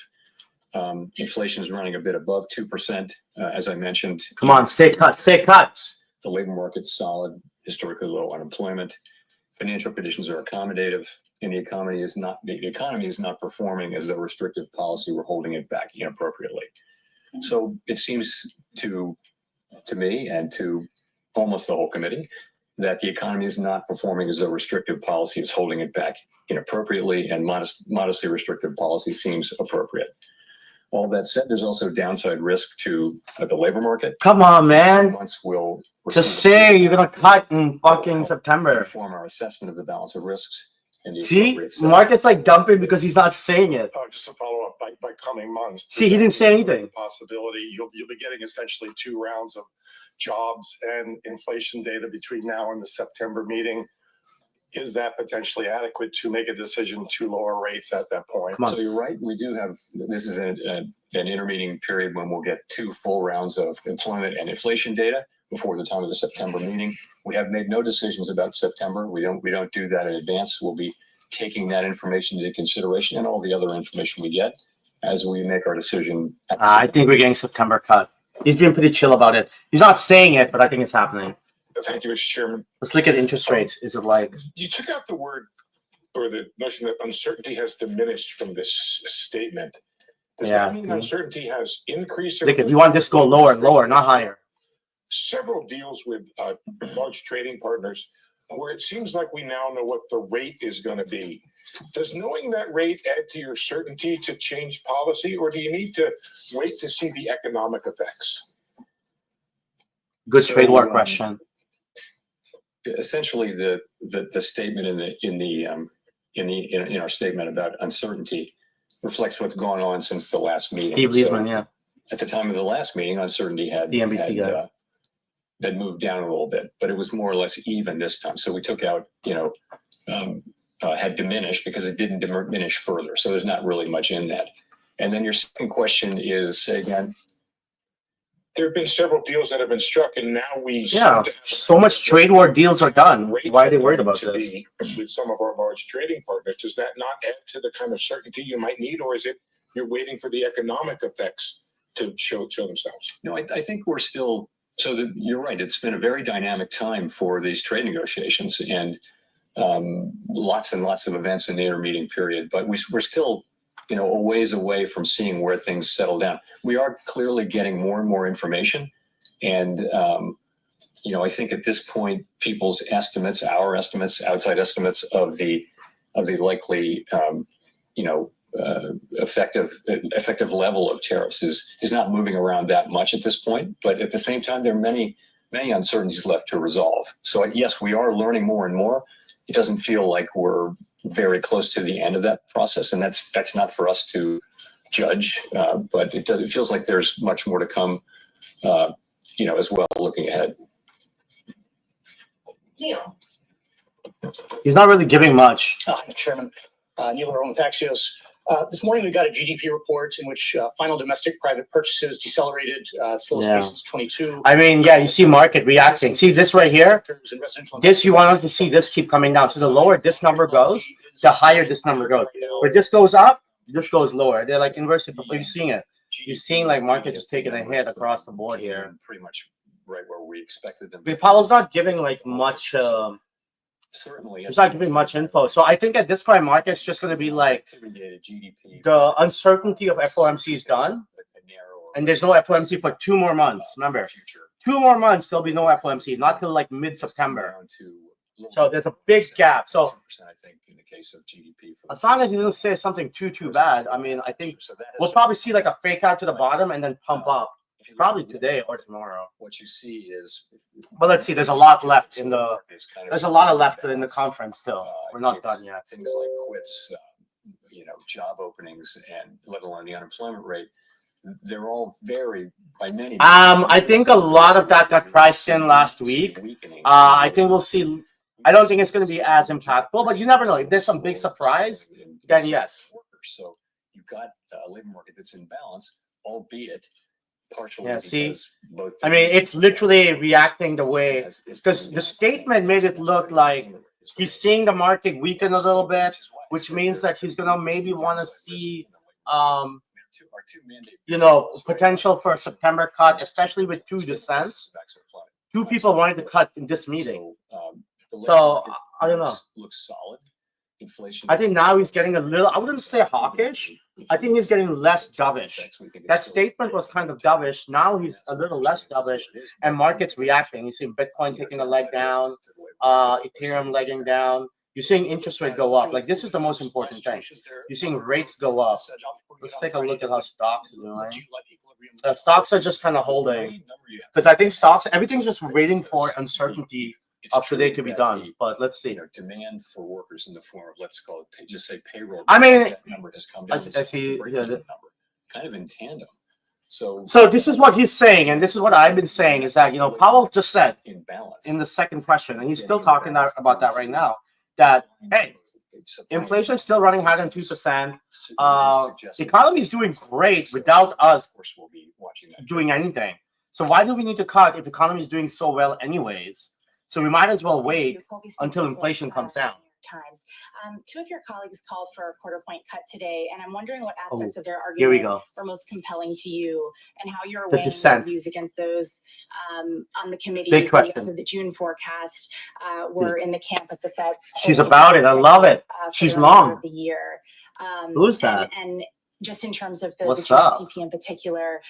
Inflation is running a bit above 2%, as I mentioned. Come on, say cut, say cut. The labor market's solid, historically low unemployment. Financial conditions are accommodative, and the economy is not performing as a restrictive policy. We're holding it back inappropriately. So it seems to me and to almost the whole committee that the economy is not performing as a restrictive policy is holding it back inappropriately, and modestly restrictive policy seems appropriate. All that said, there's also downside risk to the labor market. Come on, man. Once we'll just say you're gonna cut in fucking September. Inform our assessment of the balance of risks. And the See, market's like dumping because he's not saying it. Just to follow up, by coming months. See, he didn't say anything. Possibility you'll be getting essentially 2 rounds of jobs and inflation data between now and the September meeting. Is that potentially adequate to make a decision to lower rates at that point? So you're right. We do have, this is an intermeeting period when we'll get 2 full rounds of employment and inflation data before the time of the September meeting. We have made no decisions about September. We don't do that in advance. We'll be taking that information into consideration and all the other information we get as we make our decision. I think we're getting September cut. He's been pretty chill about it. He's not saying it, but I think it's happening. Thank you, Mr. Chairman. Let's look at interest rates. Is it like... You took out the word or the notion that uncertainty has diminished from this statement. Does that mean uncertainty has increased? Look, if you want this to go lower, not higher. Several deals with large trading partners where it seems like we now know what the rate is going to be. Does knowing that rate add to your certainty to change policy, or do you need to wait to see the economic effects? Good trade war question. Essentially, the statement in our statement about uncertainty reflects what's gone on since the last meeting. Steve Leesman, yeah. At the time of the last meeting, uncertainty had moved down a little bit, but it was more or less even this time. So we took out, had diminished because it didn't diminish further. So there's not really much in that. And then your second question is, say again. there have been several deals that have been struck, and now we Yeah, so much trade war deals are done. Why are they worried about this? With some of our large trading partners, does that not add to the kind of certainty you might need, or is it you're waiting for the economic effects to show themselves? No, I think we're still. So you're right. It's been a very dynamic time for these trade negotiations, and lots and lots of events in the intermeeting period. But we're still, a ways away from seeing where things settle down. We are clearly getting more and more information, and I think at this point, people's estimates, our estimates, outside estimates of the likely, effective level of tariffs is not moving around that much at this point. But at the same time, there are many uncertainties left to resolve. So yes, we are learning more and more. It doesn't feel like we're very close to the end of that process, and that's not for us to judge. But it feels like there's much more to come, as well, looking ahead. Neil. He's not really giving much. Chairman, Neil Rowan with Axios. This morning we got a GDP report in which final domestic private purchases decelerated, slowest pace since 22. I mean, yeah, you see market reacting. See this right here? This, you want to see this keep coming down. So the lower this number goes, the higher this number goes. Where this goes up, this goes lower. They're like inversely. You're seeing it. You're seeing like market just taking a hit across the board here. Pretty much right where we expected them. But Powell's not giving like much. Certainly, it's not giving much info. So I think at this point, market's just going to be like the uncertainty of FOMC is done, and there's no FOMC for 2 more months. Remember, 2 more months there'll be no FOMC, not till like mid-September. So there's a big gap. So I think in the case of GDP, as long as he doesn't say something too bad, I mean, I think we'll probably see like a fake out to the bottom and then pump up. Probably today or tomorrow. What you see is, but let's see. There's a lot left in the. There's a lot left in the conference still. We're not done yet. Things like quits, job openings, and let alone the unemployment rate. They're all vary by many. I think a lot of that got priced in last week. I think we'll see. I don't think it's going to be as impactful, but you never know. If there's some big surprise, then yes. So you've got a labor market that's in balance, albeit. Partially, yeah, see, I mean, it's literally reacting the way, because the statement made it look like he's seeing the market weaken a little bit, which means that he's gonna maybe want to see, potential for a September cut, especially with 2 dissents. 2 people wanted to cut in this meeting, so I don't know. Looks solid. Inflation. I think now he's getting a little. I wouldn't say hawkish. I think he's getting less dovish. That statement was kind of dovish. Now he's a little less dovish, and market's reacting. You see Bitcoin taking a leg down, Ethereum legging down. You're seeing interest rate go up. Like this is the most important thing. You're seeing rates go up. Let's take a look at how stocks are doing. Stocks are just kind of holding, because I think stocks, everything's just waiting for uncertainty up to date to be done. But let's see. Demand for workers in the form of, let's call it, just say payroll. I mean, that number has come down. Kind of in tandem. So this is what he's saying, and this is what I've been saying, is that Powell just said in balance in the second question, and he's still talking about that right now. That hey, inflation is still running higher than 2%. The economy is doing great without us doing anything. So why do we need to cut if the economy is doing so well anyways? So we might as well wait until inflation comes down. Times. 2 of your colleagues called for a quarter-point cut today, and I'm wondering what aspects of their here we argument go. were most compelling to you, and how you're The weighing dissent. your views against those on the committee. Big question. After the June forecast were in the camp of the Fed. She's about it. I love it. She's long. The year. Who's that? And just in terms of the What's up? GCP in particular,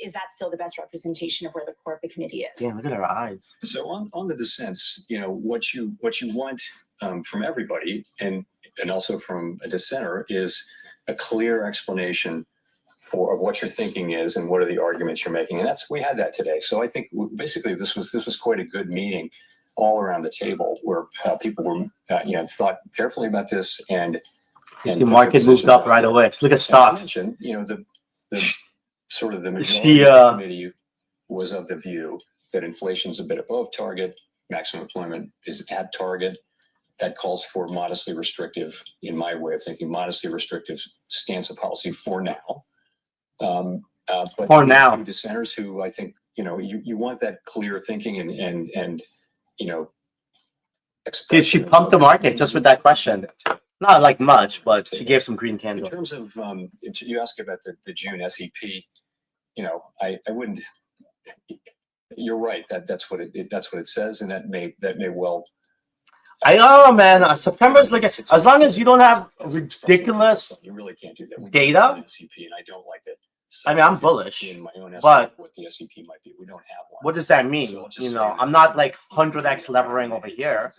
is that still the best representation of where the core of the committee is? Yeah, look at her eyes. So on the dissents, what you want from everybody and also from a dissenter is a clear explanation of what your thinking is and what are the arguments you're making, and we had that today. So I think basically this was quite a good meeting all around the table where people were thoughtfully about this and the market moved up right away. Look at stocks. I mentioned, the sort of the majority of the committee was of the view that inflation's a bit above target, maximum employment is at target. That calls for modestly restrictive, in my way of thinking, modestly restrictive stance of policy for now. But for now, dissenters who I think you want that clear thinking and Did she expression pump the of- market just with that question? Not like much, but she gave some green In candle. terms of, you asked about the June SEP, I wouldn't, you're right, that's what it says, and that may well. I know, man. September's like, as long as you don't have ridiculous You really can't do that. We data. don't have an SEP, and I don't like that. I mean, I'm bullish, in my own but estimate what the SEP might be. We don't have one. what does that mean? So I'll just You say know, that- I'm not like 100x levering over here.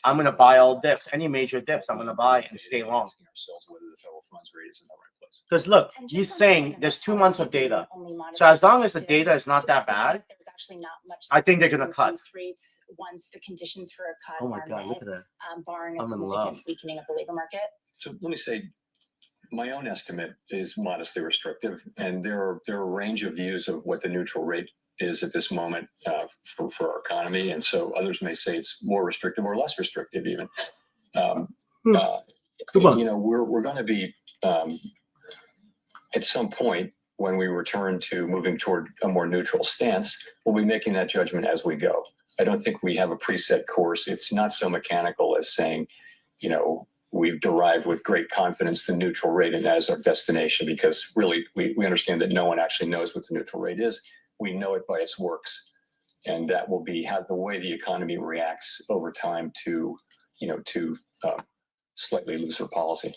I'm gonna buy all dips, any major dips. I'm gonna buy and stay long. Asking ourselves whether the federal funds rate is in the right place. Because look, And he's just saying on there's that 2 months of policy, data. only monitor So as long as the restrictive, data is not that bad, there's actually not much I think they're gonna support cut. in reduce rates once the conditions for a cut Oh my are God, look met, at that. barring a I'm in significant love. weakening of the labor market. So let me say, my own estimate is modestly restrictive, and there are a range of views of what the neutral rate is at this moment for our economy, and so others may say it's more restrictive or less restrictive even. Come on. We're going to be at some point when we return to moving toward a more neutral stance, we'll be making that judgment as we go. I don't think we have a preset course. It's not so mechanical as saying, we've derived with great confidence the neutral rate and that is our destination, because really we understand that no one actually knows what the neutral rate is. We know it by its works, and that will be how the way the economy reacts over time to slightly looser policy.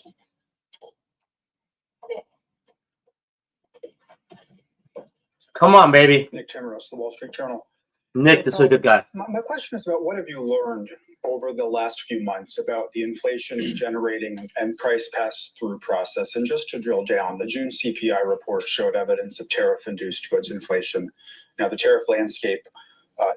Come on, baby. Nick Timmeros, the Wall Street Journal. Nick, this is a good guy. My question is about what have you learned over the last few months about the inflation generating and price pass-through process? And just to drill down, the June CPI report showed evidence of tariff-induced goods inflation. Now, the tariff landscape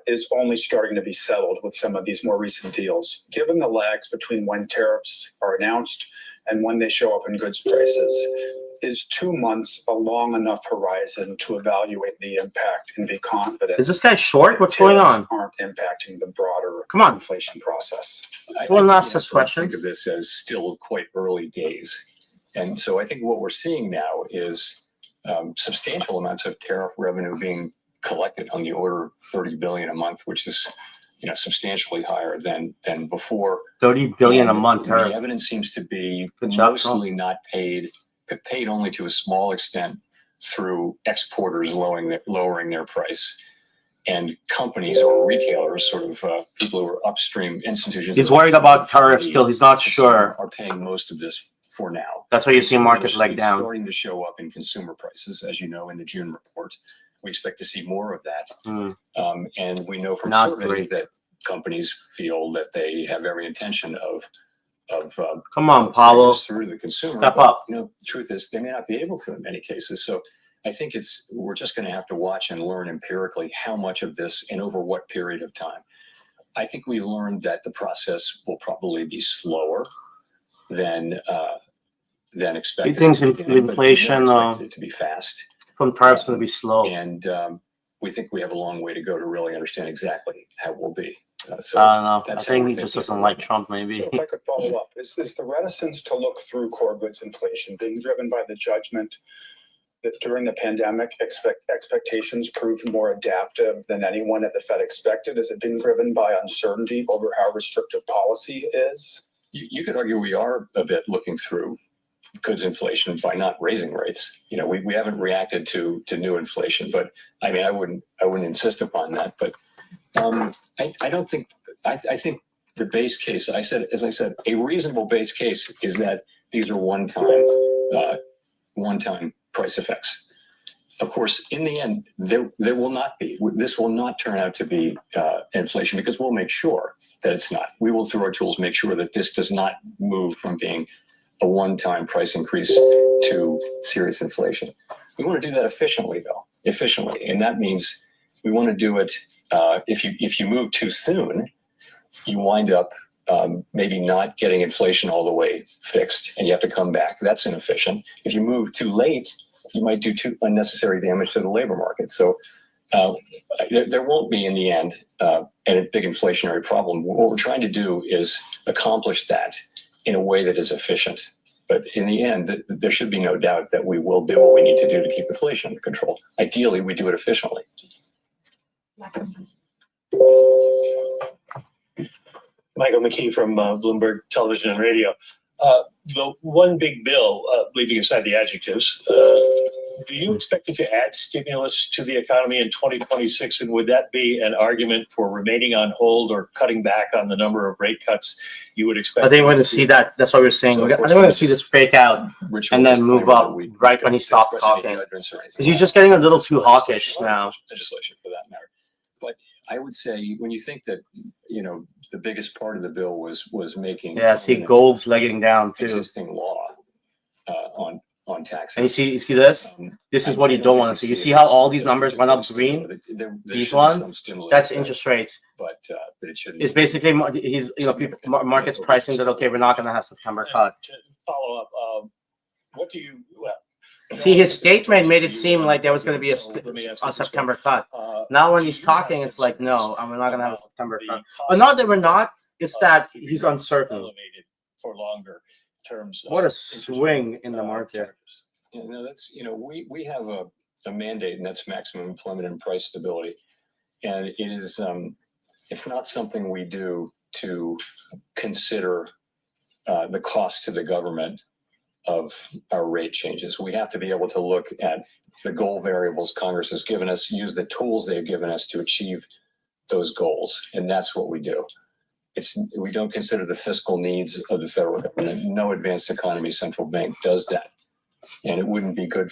is only starting to be settled with some of these more recent deals. Given the lags between when tariffs are announced and when they show up in goods prices, is 2 months a long enough horizon to evaluate the impact and be confident? Is this guy short? What's going on? Aren't impacting the broader Come on. inflation process. Well, I ask think us we have to questions. Think of this as still quite early days, and so I think what we're seeing now is substantial amounts of tariff revenue being collected on the order of $30 billion a month, which is substantially higher than before. 30 billion a And month. The Her. evidence seems to be Good job, mostly not paid only to a small extent through exporters lowering their price, and companies or retailers, sort of people who are upstream institutions. He's that are worried about upstream tariffs still. He's not sure. Are paying most of this for now. That's why you see markets It's leg down. starting to show up in consumer prices, as you know, in the June report. We expect to see more of that. And we know from Not surveys great. that companies feel that they have every intention of Come on, putting Paulo. this through the consumer. Step but, up. The truth is they may not be able to in many cases. So I think we're just going to have to watch and learn empirically how much of this and over what period of time. I think we learned that the process will probably be slower than expected. He thinks but we never inflation expected it to be fast. from tariffs going to be slow. And we think we have a long way to go to really understand exactly how it will be. I don't know. I that's think how he we're just thinking doesn't about like it. Trump, maybe. So if I could follow up, is the reticence to look through core goods inflation being driven by the judgment that during the pandemic expectations proved more adaptive than anyone at the Fed expected? Is it being driven by uncertainty over how restrictive policy is? You could argue we are a bit looking through goods inflation by not raising rates. We haven't reacted to new inflation, but I mean, I wouldn't insist upon that. But I don't think. I think the base case. As I said, a reasonable base case is that these are one-time price effects. Of course, in the end, there will not be. This will not turn out to be inflation, because we'll make sure that it's not. We will, through our tools, make sure that this does not move from being a one-time price increase to serious inflation. We want to do that efficiently, and that means we want to do it. If you move too soon, you wind up maybe not getting inflation all the way fixed, and you have to come back. That's inefficient. If you move too late, you might do too unnecessary damage to the labor market. So there won't be, in the end, a big inflationary problem. What we're trying to do is accomplish that in a way that is efficient. But in the end, there should be no doubt that we will do what we need to do to keep inflation under control. Ideally, we do it efficiently. Michael McKee from Bloomberg Television and Radio. The one big bill, leaving aside the adjectives, do you expect it to add stimulus to the economy in 2026? And would that be an argument for remaining on hold or cutting back on the number of rate cuts you would expect? I think we're going to see that. That's what we're saying. So, I of think course, we're going we to see just- this fake out Rich and will then just move claim up that we right when he don't stopped express any talking. judgments or anything Because he's like just that. getting a little too Legislation hawkish or now. Legislation for that matter. But I would say when you think that, the biggest part of the bill was making. Yeah, see permanent gold's legging down too. existing law on taxes. And you see this? This is what you don't want to see. You see how all these numbers went up green? These ones? That's interest rates. But it shouldn't. It's basically markets pricing that okay, we're not going to have September cut. To follow up, what do you, See, his statement made it seem like there was going to be a September cut. Now when he's talking, it's like no, we're not going to have a September cut. But not that we're not. It's that he's uncertain. Elevated for longer terms. What a swing in the market. Yeah, no, that's, we have a mandate, and that's maximum employment and price stability. And it is, it's not something we do to consider the cost to the government of our rate changes. We have to be able to look at the goal variables Congress has given us, use the tools they've given us to achieve those goals. And that's what we do. We don't consider the fiscal needs of the federal government. No advanced economy central bank does that. And it wouldn't be good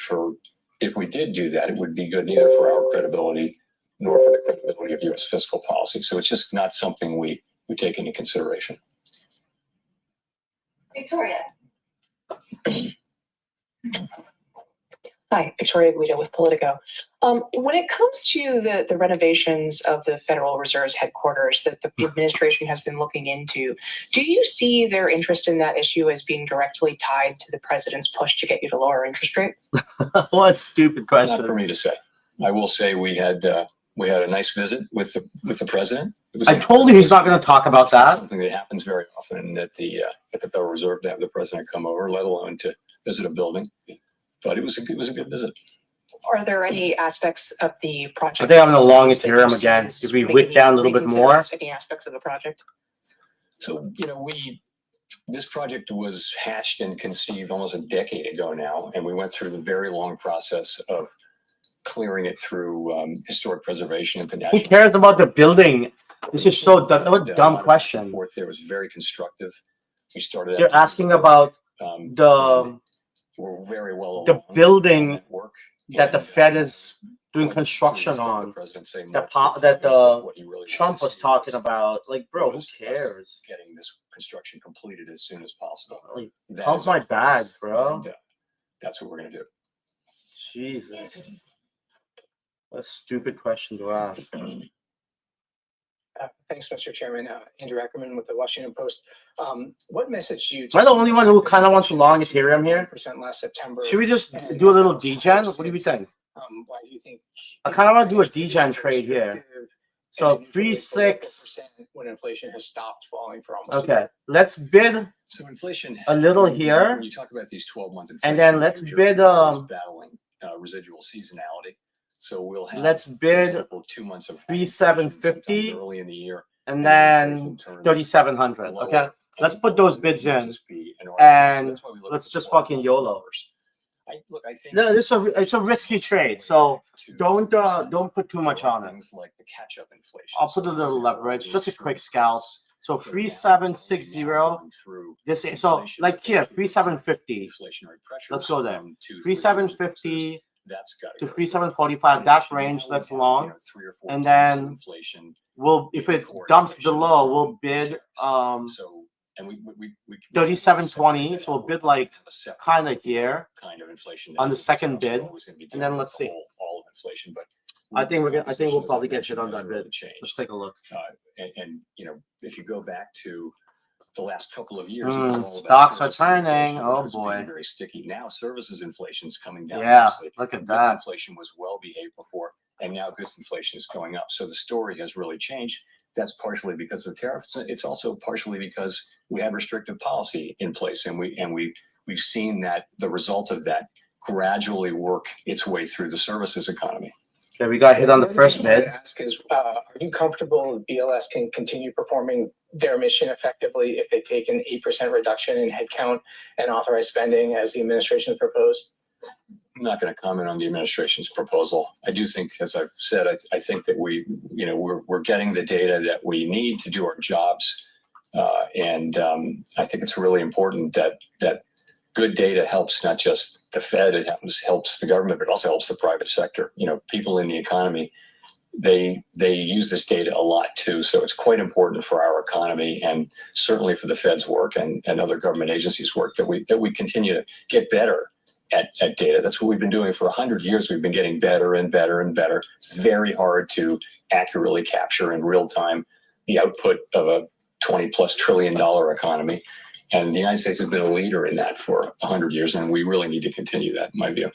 if we did do that, it would be good neither for our credibility nor for the credibility of U.S. fiscal policy. So it's just not something we take into consideration. Victoria. Hi, Victoria Guido with Politico. When it comes to the renovations of the Federal Reserve's headquarters that the administration has been looking into, do you see their interest in that issue as being directly tied to the president's push to get you to lower interest rates? What a stupid Not for question. me to say. I will say we had a nice visit with the president. I told you he's not going to talk about that. Something that happens very often at the Federal Reserve to have the president come over, let alone to visit a building. But it was a good visit. Are there any aspects of the project? I think I'm going to long it that to him you see again. as If we making whip you down a little bit reconsider more. Any aspects of the project? So, this project was hatched and conceived almost a decade ago now, and we went through the very long process of clearing it through historic preservation at the Who national. cares about the building? This is so dumb. What a dumb question. Forth there was very constructive. We started. They're asking about the We're very well the along building on that work. that the And, Fed is doing the construction the on. president say That much po- of that what he really Trump wanted to was see talking about. Like, bro, who was cares? Getting this construction completed as soon as possible. Like, That pump is my our focus, bags, bro. and, that's what we're gonna do. Jesus. What a stupid question to ask. Thanks, Mr. Chairman. Andrew Ackerman with the Washington Post. What message do you? Am I the only one who kind of wants a long Ethereum here? Percent last September. Should we just do a little degen? What do you think? Why do you think? I kind of want to do a degen trade here. So 3.6. When inflation has stopped falling for almost. Okay, let's bid So inflation. a little here. When you talk about these 12-month And then let's bid, battling residual seasonality. So we'll have. Let's for bid example, 2 months of 3,750 early in the year. and then 3,700. Okay, let's put those bids in. And let's just fucking YOLO. I think. No, it's a risky trade, so don't put too much on it. Things like the catch-up inflation. I'll put a little leverage, just a quick scalp. So 3,760. This so like here 3,750. Inflationary pressures. Let's go there. from 2, 3,750 That's got to 3,745. That range, that's long. And then inflation. We'll if it dumps below, we'll bid So and we 3720. So we'll bid like a separate kind of here. kind of inflation on the that's second bid, always gonna be and then dealing let's with see. all of inflation, but I think I think we'll probably get shit shit on that bid. Let's Change. take a look. And if you go back to the last couple of years, it was all about Stocks are services turning. inflation, Oh, which was being boy. very sticky. Now services inflation is coming down. Yeah, nicely. look at Goods that. inflation was well behaved before, and now goods inflation is going up. So the story has really changed. That's partially because of tariffs. It's also partially because we have restrictive policy in place, and we've seen that the result of that gradually work its way through the services economy. Okay, we got hit on the Another first thing I wanted bid. to ask is, are you comfortable BLS can continue performing their mission effectively if they take an 8% reduction in headcount and authorized spending as the administration has proposed? I'm not going to comment on the administration's proposal. I do think, as I've said, I think that we're getting the data that we need to do our jobs. And I think it's really important that good data helps not just the Fed, it helps the government, but it also helps the private sector. People in the economy, they use this data a lot too. So it's quite important for our economy and certainly for the Fed's work and other government agencies' work that we continue to get better at data. That's what we've been doing for 100 years. We've been getting better and better and better. It's very hard to accurately capture in real time the output of a $20+ trillion economy. And the United States has been a leader in that for 100 years, and we really need to continue that, in my view.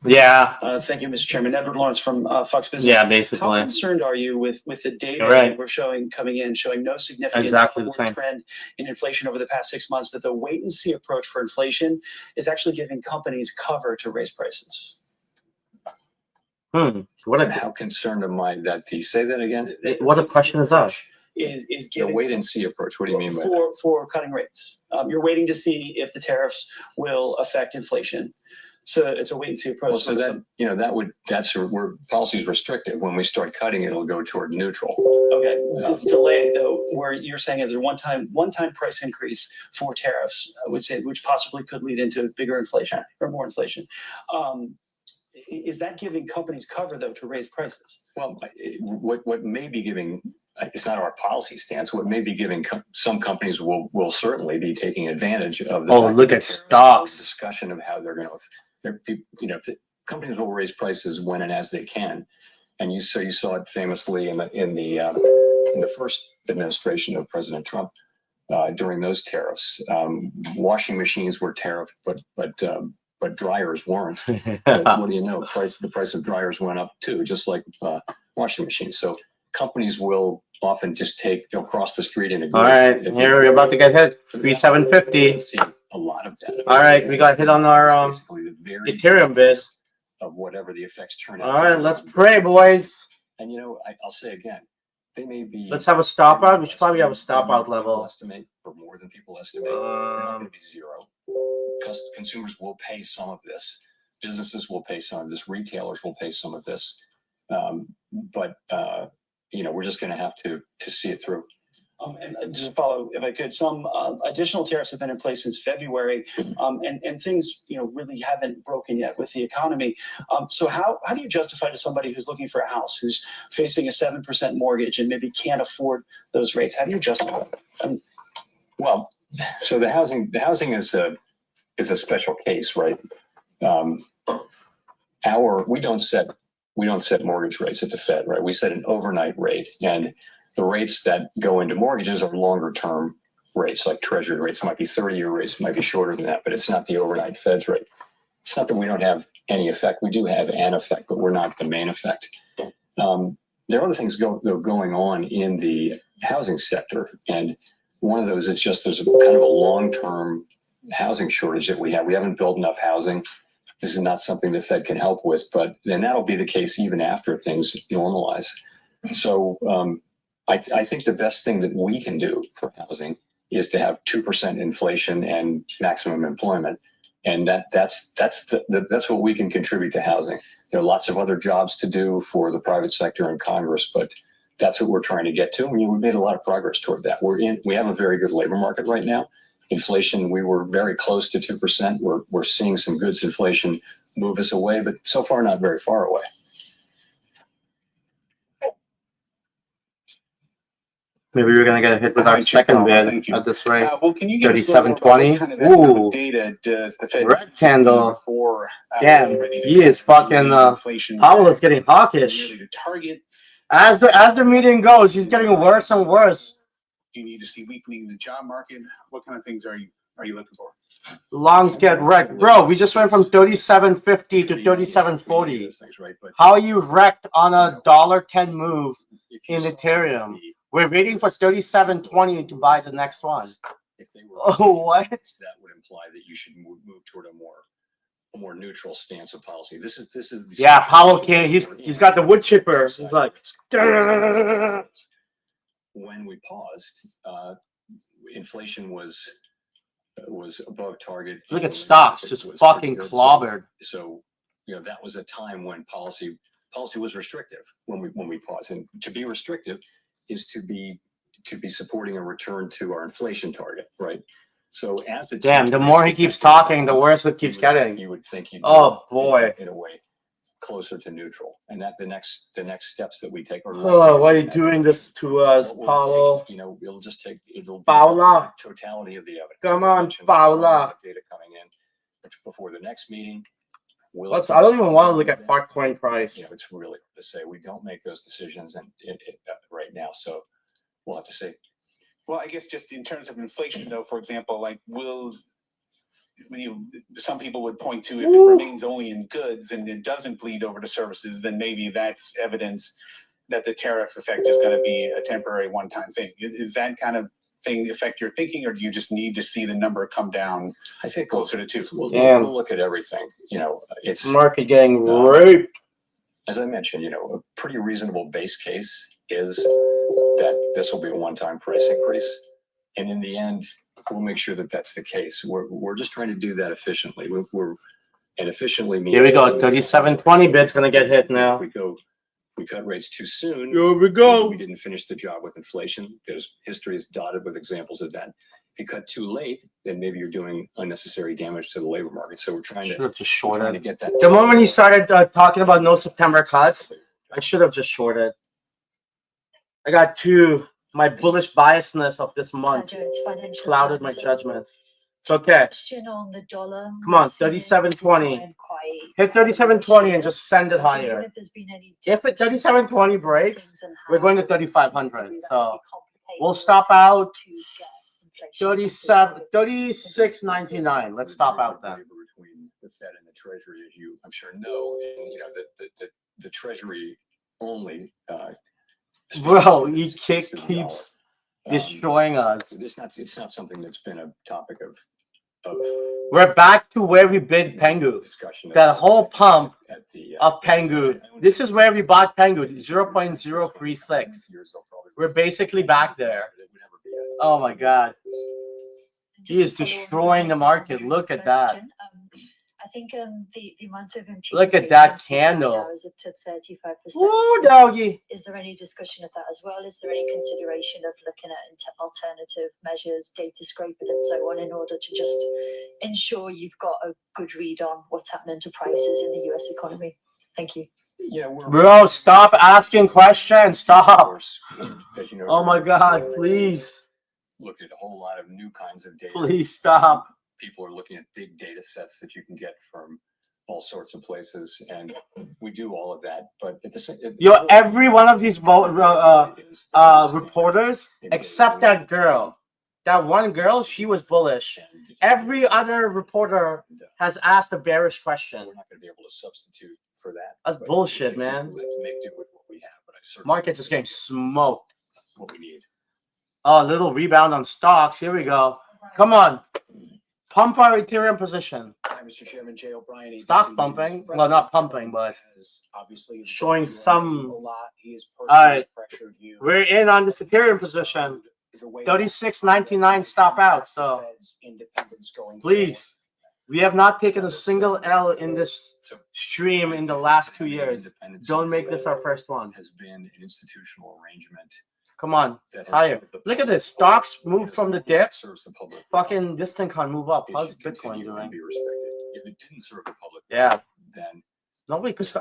Yeah, Thank you, Mr. Chairman. Edward Lawrence from Fox Business. yeah, How basically. concerned are you with the data You're right. that we're showing coming in, showing no significant Exactly the upward same. trend in inflation over the past 6 months, that the wait and see approach for inflation is actually giving companies cover to raise prices? What a How concerned am I say that again? what a question is that? Is The giving wait and see approach. What do you mean by that? for cutting rates? You're waiting to see if the tariffs will affect inflation. So it's a wait and see approach. Well, so that's where policy is restrictive. When we start cutting, it'll go toward neutral. Okay, this delay though, where you're saying there's a one-time price increase for tariffs, which possibly could lead into bigger inflation or more inflation. Is that giving companies cover though to raise prices? Well, what may be giving, it's not our policy stance. What may be giving some companies will certainly be taking advantage of the fact Look that at there's stocks. discussion of how they're going to. Companies will raise prices when and as they can, and you saw it famously in the first administration of President Trump during those tariffs. Washing machines were tariffed, but dryers weren't. But what do you know? The price of dryers went up too, just like washing machines. So companies will often just cross the street and agree. All right, here we're about to get hit. 3750. See a lot of that. All right, we got hit on our Basically the very Ethereum bid. of whatever the effects turn out. All right, let's pray, boys. And I'll say again, they may be. Let's have a stop out. We should probably have a stop out level. Estimate for more than people estimate. They're not going to be zero. Consumers will pay some of this. Businesses will pay some of this. Retailers will pay some of this. But we're just going to have to see it through. And just to follow, if I could, some additional tariffs have been in place since February, and things really haven't broken yet with the economy. So how do you justify to somebody who's looking for a house, who's facing a 7% mortgage and maybe can't afford those rates? How do you justify it? Well, so the housing is a special case, right? We don't set mortgage rates at the Fed, right? We set an overnight rate, and the rates that go into mortgages are longer term rates, like treasury rates. It might be 30-year rates, it might be shorter than that, but it's not the overnight Fed's rate. It's not that we don't have any effect. We do have an effect, but we're not the main effect. There are other things going on in the housing sector, and one of those is just there's kind of a long-term housing shortage that we have. We haven't built enough housing. This is not something the Fed can help with, but then that'll be the case even after things normalize. So I think the best thing that we can do for housing is to have 2% inflation and maximum employment, and that's what we can contribute to housing. There are lots of other jobs to do for the private sector and Congress, but that's what we're trying to get to. I mean, we've made a lot of progress toward that. We have a very good labor market right now. Inflation, we were very close to 2%. We're seeing some goods inflation move us away, but so far not very far away. Maybe we're gonna get hit with our second bid at this rate. Well, can you give us a little more about 3720. what kind of economic Ooh, data does the Fed red see candle. before, Damn, ready to he is cut fucking. inflation Powell is getting hawkish. really to target? As the meeting goes, he's getting worse and worse. Do you need to see weakening in the job market? What kind of things are you looking for? Longs get wrecked, bro. We just went from 3750 to 3740. Right? But How are you wrecked on a $1.10 move in Ethereum? We're waiting for 3720 to buy the next one. If they were, Oh, what? that would imply that you should move toward a more more neutral stance of policy. This is the Yeah, Powell situation can't. we're He's in. got the wood chipper. He's like, when we paused, inflation was above target. look and at stocks it just was fucking pretty good. clobbered. So that was a time when policy was restrictive when we paused, and to be restrictive is to be supporting a return to our inflation target, right? So as the Damn, the more he keeps talking, the worse it keeps getting. You would think he'd Oh boy. in a way closer to neutral, and that the next steps that we take are Oh, why are you doing this to us, Paulo? It'll be Paula. the totality of the evidence. Come As I on, mentioned, we'll Paula. have data coming in before the next meeting. I don't even want to look at Bitcoin price. It's really hard to say. We don't make those decisions right now, so we'll have to see. Well, I guess just in terms of inflation, though, for example, like some people would point to if it remains only in goods and it doesn't bleed over to services, then maybe that's evidence that the tariff effect is going to be a temporary one-time thing. Is that kind of thing affect your thinking, or do you just need to see the number come down? I think closer to 2. We'll look at everything. It's market getting raped. As I mentioned, a pretty reasonable base case is that this will be a one-time price increase, and in the end, we'll make sure that that's the case. We're just trying to do that efficiently. And efficiently means here we go. 3720 bid's gonna get hit now. We cut rates too soon. Here we go. We didn't finish the job with inflation. History is dotted with examples of that. If you cut too late, then maybe you're doing unnecessary damage to the labor market. So we're trying to get that. The moment you started talking about no September cuts, I should have just shorted. I got my bullish biasness of this month clouded my judgment. It's okay. On the dollar. Come on, 3720. Hit 3720 and just send it higher. If at 3720 breaks, we're going to 3500. So we'll stop out 36.99. Let's stop out then. Between the Fed and the Treasury, as you I'm sure know, and the Treasury only. Bro, he keeps destroying us. It's not something that's been a topic of we're back to where we bid Pengu. Discussion. That whole pump of Pengu. This is where we bought Pengu, 0.036. We're basically back there. Oh my God. He is destroying the market. Look at that. I think the amount of look at that candle. Is up to 35%. Ooh, doggy. Is there any discussion of that as well? Is there any consideration of looking at alternative measures, data scraping and so on, in order to just ensure you've got a good read on what's happening to prices in the US economy? Thank you. Yeah, bro, stop asking questions. Stop. As you know, oh my God, please. Looked at a whole lot of new kinds of data. Please stop. People are looking at big data sets that you can get from all sorts of places, and we do all of that. But at the same, every one of these reporters, except that girl, that one girl, she was bullish. Every other reporter has asked a bearish question. We're not going to be able to substitute for that. That's bullshit, man. We have to make do with what we have. But I certainly market's just getting smoked. What we need. Oh, a little rebound on stocks. Here we go. Come on. Pump our Ethereum position. Hi, Mr. Chairman. Jay O'Brien. Stocks pumping. Well, not pumping, but obviously showing some. A lot. He has all right. pressured you. We're in on this Ethereum position. 36.99 stop out. So please, we have not taken a single L in this stream in the last 2 years. Don't make this our first one. Has been an institutional arrangement. Come on, higher. Look at this. Stocks moved from the dip. Fucking this thing can't move up. How's Bitcoin doing? If it didn't serve the public, yeah. Then nobody, because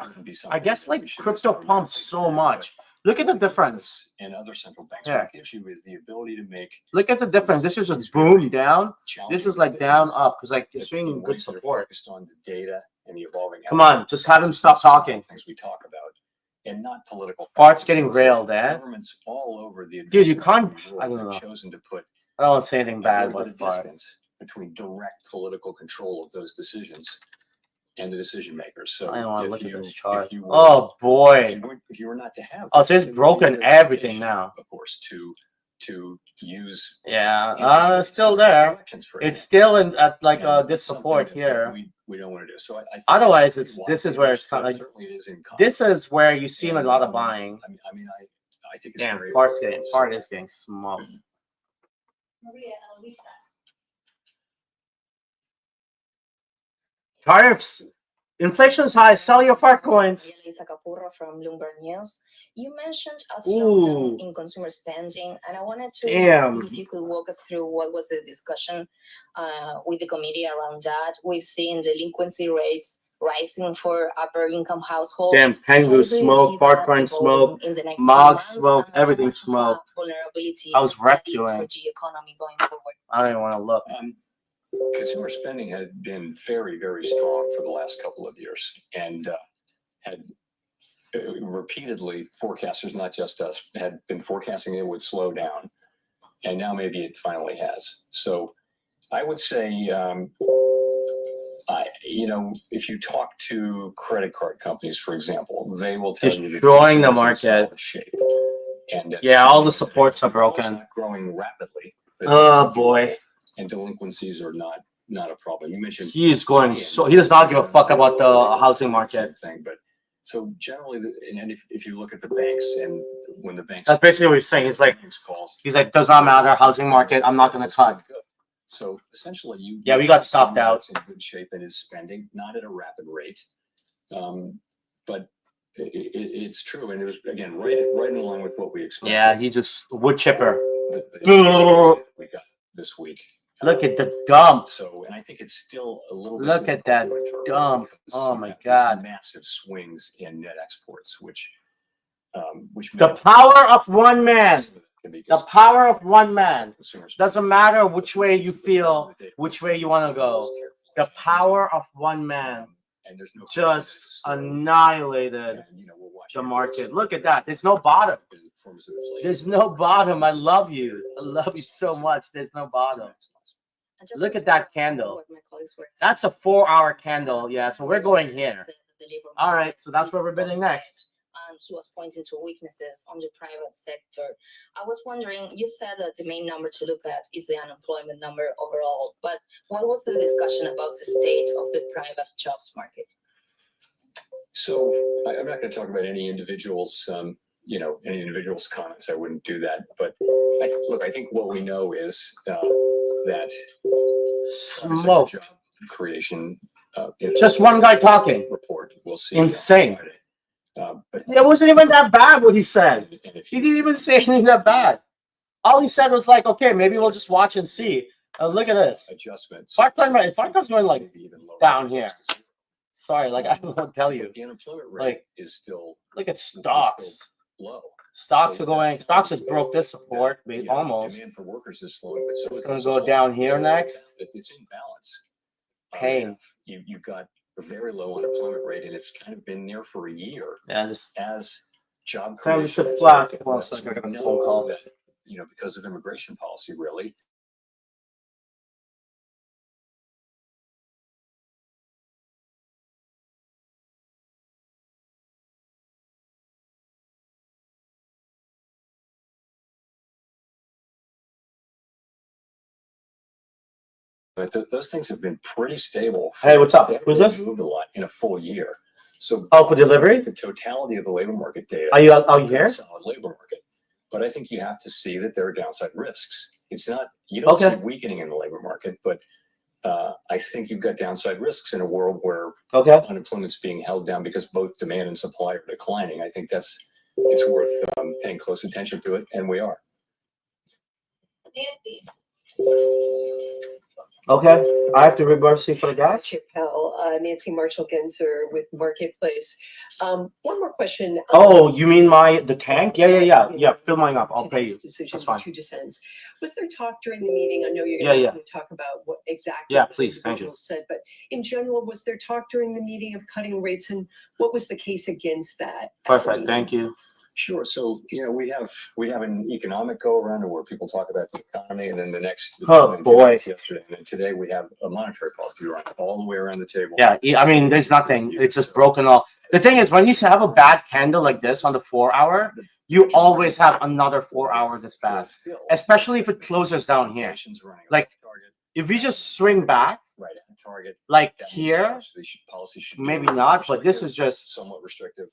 I guess like crypto pumps so much. Look at the difference. And other central banks. Yeah. The issue is the ability to make. Look at the difference. This is just boom down. This is like down up because like you're seeing good support. Focused on the data and the evolving. Come on, just have him stop talking. Things we talk about. And not political. Bart's getting railed, eh? Governments all over the dude, you can't. I don't know. Chosen to put. I don't want to say anything bad about Bart. Distance between direct political control of those decisions and the decision makers. So I don't want to look at this chart. Oh boy! If you were not to have, oh, so it's broken everything now. Of course, to use. Yeah, still there. It's still in at like this support here. we don't want to do. So I think Otherwise, that's it's why this is where it's kind of like certainly it is in this is where you've seen a And, lot of buying. I think it's Damn, very part is getting smoked. Maria Eloisa. Tariffs, inflation's high. Sell your fart coins. Lisa Capurro from Bloomberg News. You mentioned a Ooh. slowdown in consumer spending, and I wanted to Damn. ask if you could walk us through what was the discussion with the committee around that. We've seen delinquency rates rising for upper income households. Damn, How Pengu do you smoke, see fart that coin evolving smoke, in the next few Mog months, smoke, and how everything much of a smoke. vulnerability How's that rec is doing? for G economy going forward? I don't even want to look. Consumer spending had been very, very strong for the last couple of years, and had repeatedly forecasters, not just us, had been forecasting it would slow down, and now maybe it finally has. So I would say, if you talk to credit card companies, for example, they will tell you that Destroying the consumers in market. solid shape. And Yeah, all the spending supports are overall is broken. not growing rapidly. but Oh boy, and delinquencies are not a problem. You mentioned he is going so. He does not give a fuck about the housing market. thing, but so generally, and if you look at the banks and when the banks, That's basically what he's saying. He's like, does not matter housing market. I'm not gonna cut. So essentially, Yeah, we got stopped out. It's in good shape and is spending, not at a rapid rate, but it's true, and it was again right in line with what we expected. Yeah, he just wood chipper. The we got this week. Look at the dump. So, and I think it's still a little bit. Look at that difficult to interpret dump. because Oh you my have these God. massive swings in net exports, which The power of one man. The power of one man. Doesn't matter which way you feel, which way you want to go. The power of one man and there's no just annihilated the market. Look at that. There's no bottom. There's no bottom. I love you. I love you so much. There's no bottom. Look at that candle. That's a 4-hour candle. Yeah, so we're going here. All right, so that's where we're bidding next. He was pointing to weaknesses on the private sector. I was wondering, you said that the main number to look at is the unemployment number overall, but what was the discussion about the state of the private jobs market? So I'm not going to talk about any individuals, any individual's comments. I wouldn't do that. But I think what we know is that Smoke. job creation. Just one guy talking. Report. We'll see. Insane. But it wasn't even that bad what he said. He didn't even say anything that bad. All he said was like, okay, maybe we'll just watch and see. Look at this. Adjustments. Farco's going like down here. Sorry, like I won't tell you. The unemployment rate Like is still. Look at stocks. Low. Stocks are going. Stocks just broke this support, almost. Demand for workers is slowing, but so it's going to go down here next. It's in balance. Pain. You've got a very low unemployment rate, and it's kind of been there for a year. Yeah, just as job creation. Just a flat. Well, it's like I got a phone call. That, because of immigration policy, really. But those things have been pretty stable. Hey, what's up? Who's this? Moved a lot in a full year. So for delivery, the totality of the labor market data. Are you here? Solid labor market, but I think you have to see that there are downside risks. It's not you don't see weakening in the labor market, but I think you've got downside risks in a world where unemployment's being held down because both demand and supply are declining. I think it's worth paying close attention to it, and we are. Okay, I have to reverse for the gas. Chappelle, Nancy Marshall-Genzer with Marketplace. One more question. Oh, you mean the tank? Yeah. Fill mine up. I'll pay you. That's fine. 2 cents. Was there talk during the meeting? I know you're going to talk about what exactly. Yeah, please. Thank you. Said, but in general, was there talk during the meeting of cutting rates, and what was the case against that? Perfect. Thank you. Sure. So we have an economic go around where people talk about the economy, and then the next. Oh boy! Yesterday, and then today we have a monetary policy run all the way around the table. Yeah, I mean, there's nothing. It's just broken all. The thing is, when you have a bad candle like this on the 4-hour, you always have another 4-hour this bad, especially if it closes down here. Like if we just swing back, target. Like That means here, policy should be maybe a little not, but this restrictive, is just, somewhat restrictive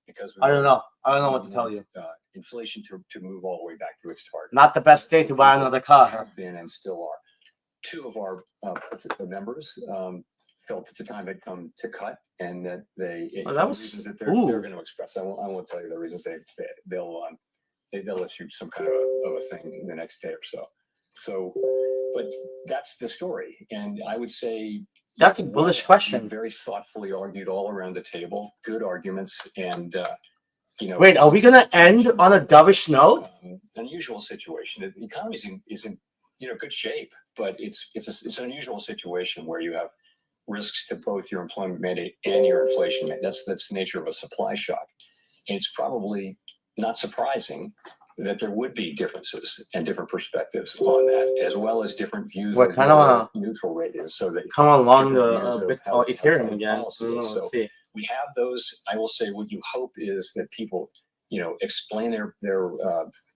because I don't know. I don't know we what to tell want, you. inflation to move all the way back to its target. Not the best day to buy another car. Have been and still are. Two of our members felt that the time had come to cut, and that they Oh, for that the was- reasons that ooh. they're going to express. I won't tell you the reasons. They'll issue some kind of a thing the next day or so. So, but that's the story, and I would say That's a bullish question. Very thoughtfully argued all around the table, good arguments, and Wait, are we gonna end on a dovish note? Unusual situation. The economy is in good shape, but it's an unusual situation where you have risks to both your employment mandate and your inflation mandate. That's the nature of a supply shock, and it's probably not surprising that there would be differences and different perspectives on that, as well as different views We're of kind of what on a neutral rate is. So that come along different the views of bit how Ethereum tight again. policy I don't know, is. let's So see. we have those. I will say what you hope is that people, explain their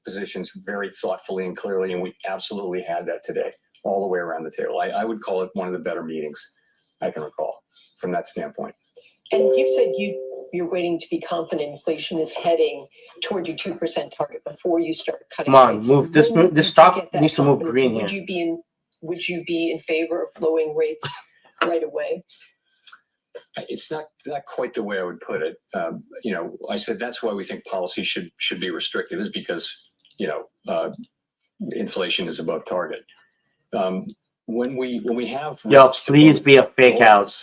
positions very thoughtfully and clearly, and we absolutely had that today, all the way around the table. I would call it one of the better meetings I can recall from that standpoint. And you said you're waiting to be confident inflation is heading toward your 2% target before you start cutting Come on, rates. move this. When This did you stock get that needs to move confidence? green Would here. would you be in favor of lowering rates right away? It's not quite the way I would put it. I said that's why we think policy should be restrictive, is because inflation is above target. When we have Yo, risks to please both be a fake out.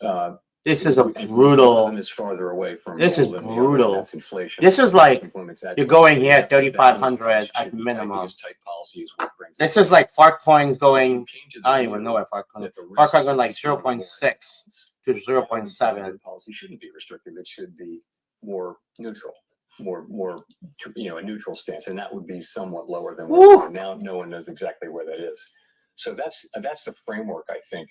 goals, This is a and one of brutal. them is farther away from This is goal than the other, and brutal. that's inflation. This is like Employment's you're going so here at that means 3,500 policy at should be tight, minimum. because tight policy is what brings This it is like Farc coins If you going. came to the I don't view even know where Farc coins. that the Farc risks coins going like to the 0.6 to 0.7. policy shouldn't be restrictive. It should be more neutral, more a neutral stance, and that would be somewhat lower than what Woo! we are now. No one knows exactly where that is. So that's the framework I think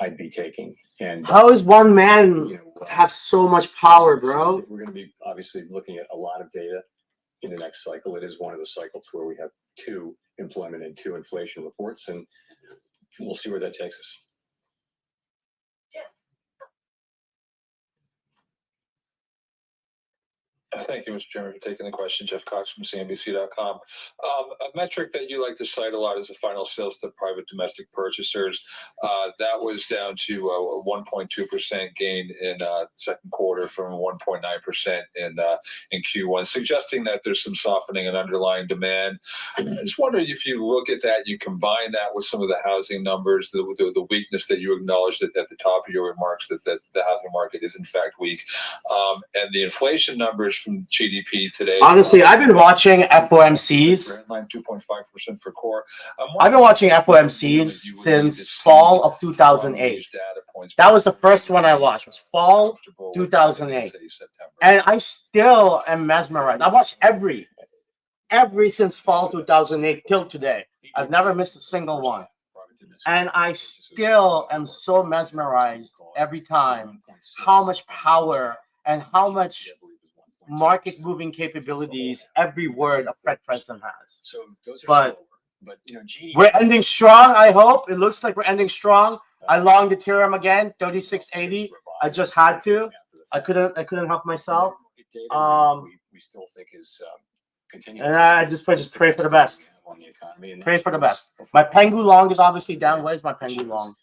I'd be taking. And How is one man have so much power, bro? We're going to be obviously looking at a lot of data in the next cycle. It is one of the cycles where we have 2 employment and 2 inflation reports, and we'll see where that takes us. Thank you, Mr. Chairman, for taking the question. Jeff Cox from CNBC.com. A metric that you like to cite a lot is the final sales to private domestic purchasers. That was down to a 1.2% gain in second quarter from 1.9% in Q1, suggesting that there's some softening in underlying demand. I just wondering if you look at that, you combine that with some of the housing numbers, the weakness that you acknowledged at the top of your remarks, that the housing market is in fact weak, and the inflation numbers from GDP today. Honestly, I've been watching FOMCs. Headline 2.5% for core. I've been watching FOMCs since fall of 2008. That was the first one I watched. Was fall 2008, and I still am mesmerized. I watched every since fall 2008 till today. I've never missed a single one, and I still am so mesmerized every time how much power and how much market moving capabilities every word a Fed president has. So those are But GDP. we're ending strong, I hope. It looks like we're ending strong. I longed Ethereum again, 3680. I just had to. I couldn't help myself. We still think is continuing. And I just pray for the best. Pray for the best. My Pengu long is obviously down. Where's my Pengu long?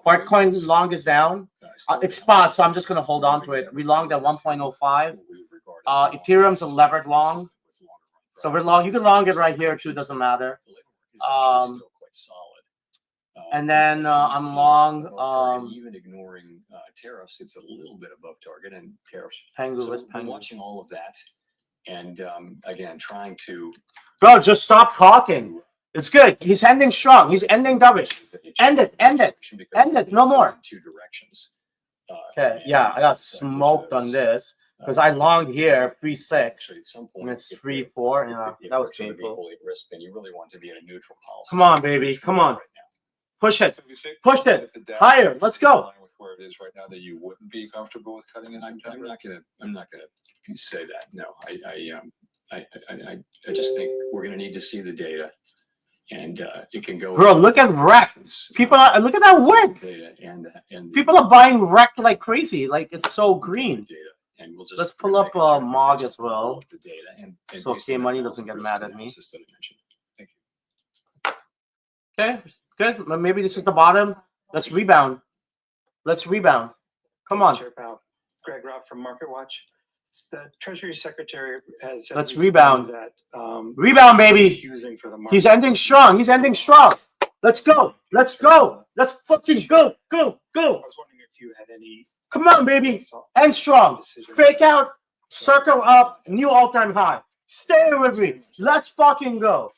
Farcoin long is down. It's spot, so I'm just gonna hold on to it. We longed at 1.05. Ethereum's a levered long, so we're long. You can long it right here too. Doesn't matter. And then I'm long. Even ignoring tariffs, it's a little bit above target, and tariffs. Pengu, So where's I'm Pengu? watching all of that, and again, trying to. Bro, just stop talking. It's good. He's ending strong. He's ending dovish. End it. End it. End it. No more. 2 directions. Okay. Yeah, I got smoked on this because I longed here 3.6 and it's 3.4. Yeah, that was painful. Risk, then you really want to be in a neutral policy. Come on, baby. Come on. Push it. Push it. Higher. Let's go. With where it is right now, that you wouldn't be comfortable with cutting it. I'm not gonna say that. No, I just think we're gonna need to see the data, And it can go. Bro, look at rec. People are look at that wick. Data and People are buying rec like crazy. Like it's so green. Data. And we'll just Let's pull up Mog as well. The data and So based K on Money that doesn't get analysis mad at me. that I mentioned. Thank you. Okay, good. Well, maybe this is the bottom. Let's rebound. Let's rebound. Come on. Chair Powell. Greg Robb from MarketWatch. The Treasury Secretary has said Let's recently rebound. that Rebound, baby. confusing for the market. He's ending strong. He's ending strong. Let's go. Let's go. Let's fucking go. Go. I Go. was wondering if you had any Come on, baby. End strong. Fake out. Circle up. New all-time high. Stay with me. Let's fucking go.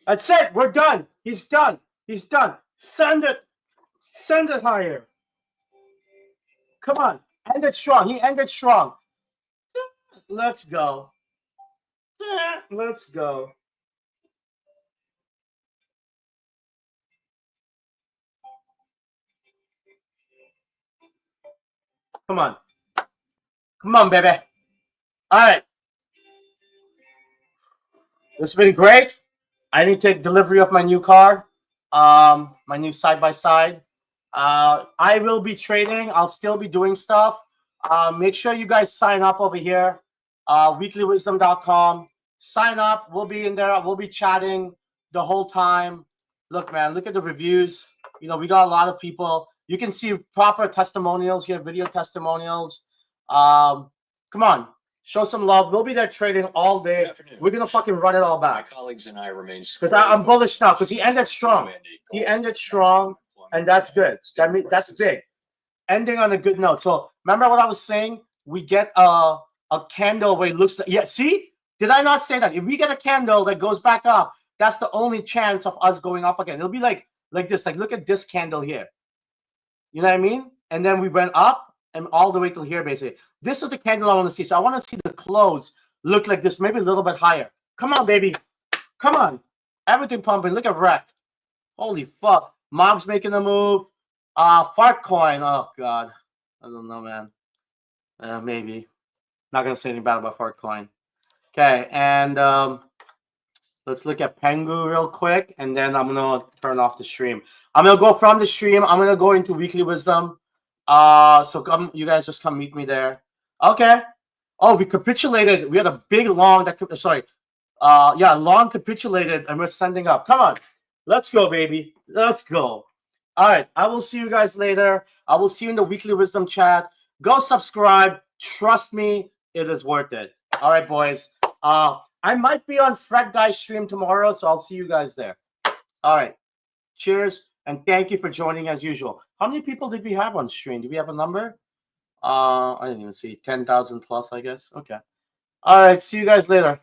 That's it. We're done. He's done. He's done. Send it. Send it higher. Come on. End it strong. He ended strong. Let's go. Let's go. Come on. Come on, baby. All right. It's been great. I need to take delivery of my new car, my new side-by-side. I will be trading. I'll still be doing stuff. Make sure you guys sign up over here, weeklywisdom.com. Sign up. We'll be in there. We'll be chatting the whole time. Look, man, look at the reviews. You know, we got a lot of people. You can see proper testimonials here, video testimonials. Come on. Show some love. We'll be there trading all day. We're going to fucking run it all My back. colleagues and I remain. Because I'm bullish now because he ended strong. He ended strong, and that's good. That's big. Ending on a good note. So remember what I was saying? We get a candle where it looks like, yeah, see? Did I not say that? If we get a candle that goes back up, that's the only chance of us going up again. It'll be like this. Like, look at this candle here. You know what I mean? And then we went up and all the way till here, basically. This is the candle I want to see. So I want to see the close look like this, maybe a little bit higher. Come on, baby. Come on. Everything pumping. Look at Rec. Holy fuck. Mom's making a move. Fart coin. Oh, God. I don't know, man. Maybe. Not going to say anything bad about Fart coin. Okay. And let's look at Pengu real quick. And then I'm going to turn off the stream. I'm going to go from the stream. I'm going to go into Weekly Wisdom. So come, you guys just come meet me there. Okay. Oh, we capitulated. We had a big long long capitulated, and we're sending up. Come on. Let's go, baby. Let's go. All right. I will see you guys later. I will see you in the Weekly Wisdom chat. Go subscribe. Trust me, it is worth it. All right, boys. I might be on Fred Guy's stream tomorrow, so I'll see you guys there. All right. Cheers, and thank you for joining as usual. How many people did we have on stream? Do we have a number? I didn't even see. 10,000 plus, I guess. Okay. All right. See you guys later.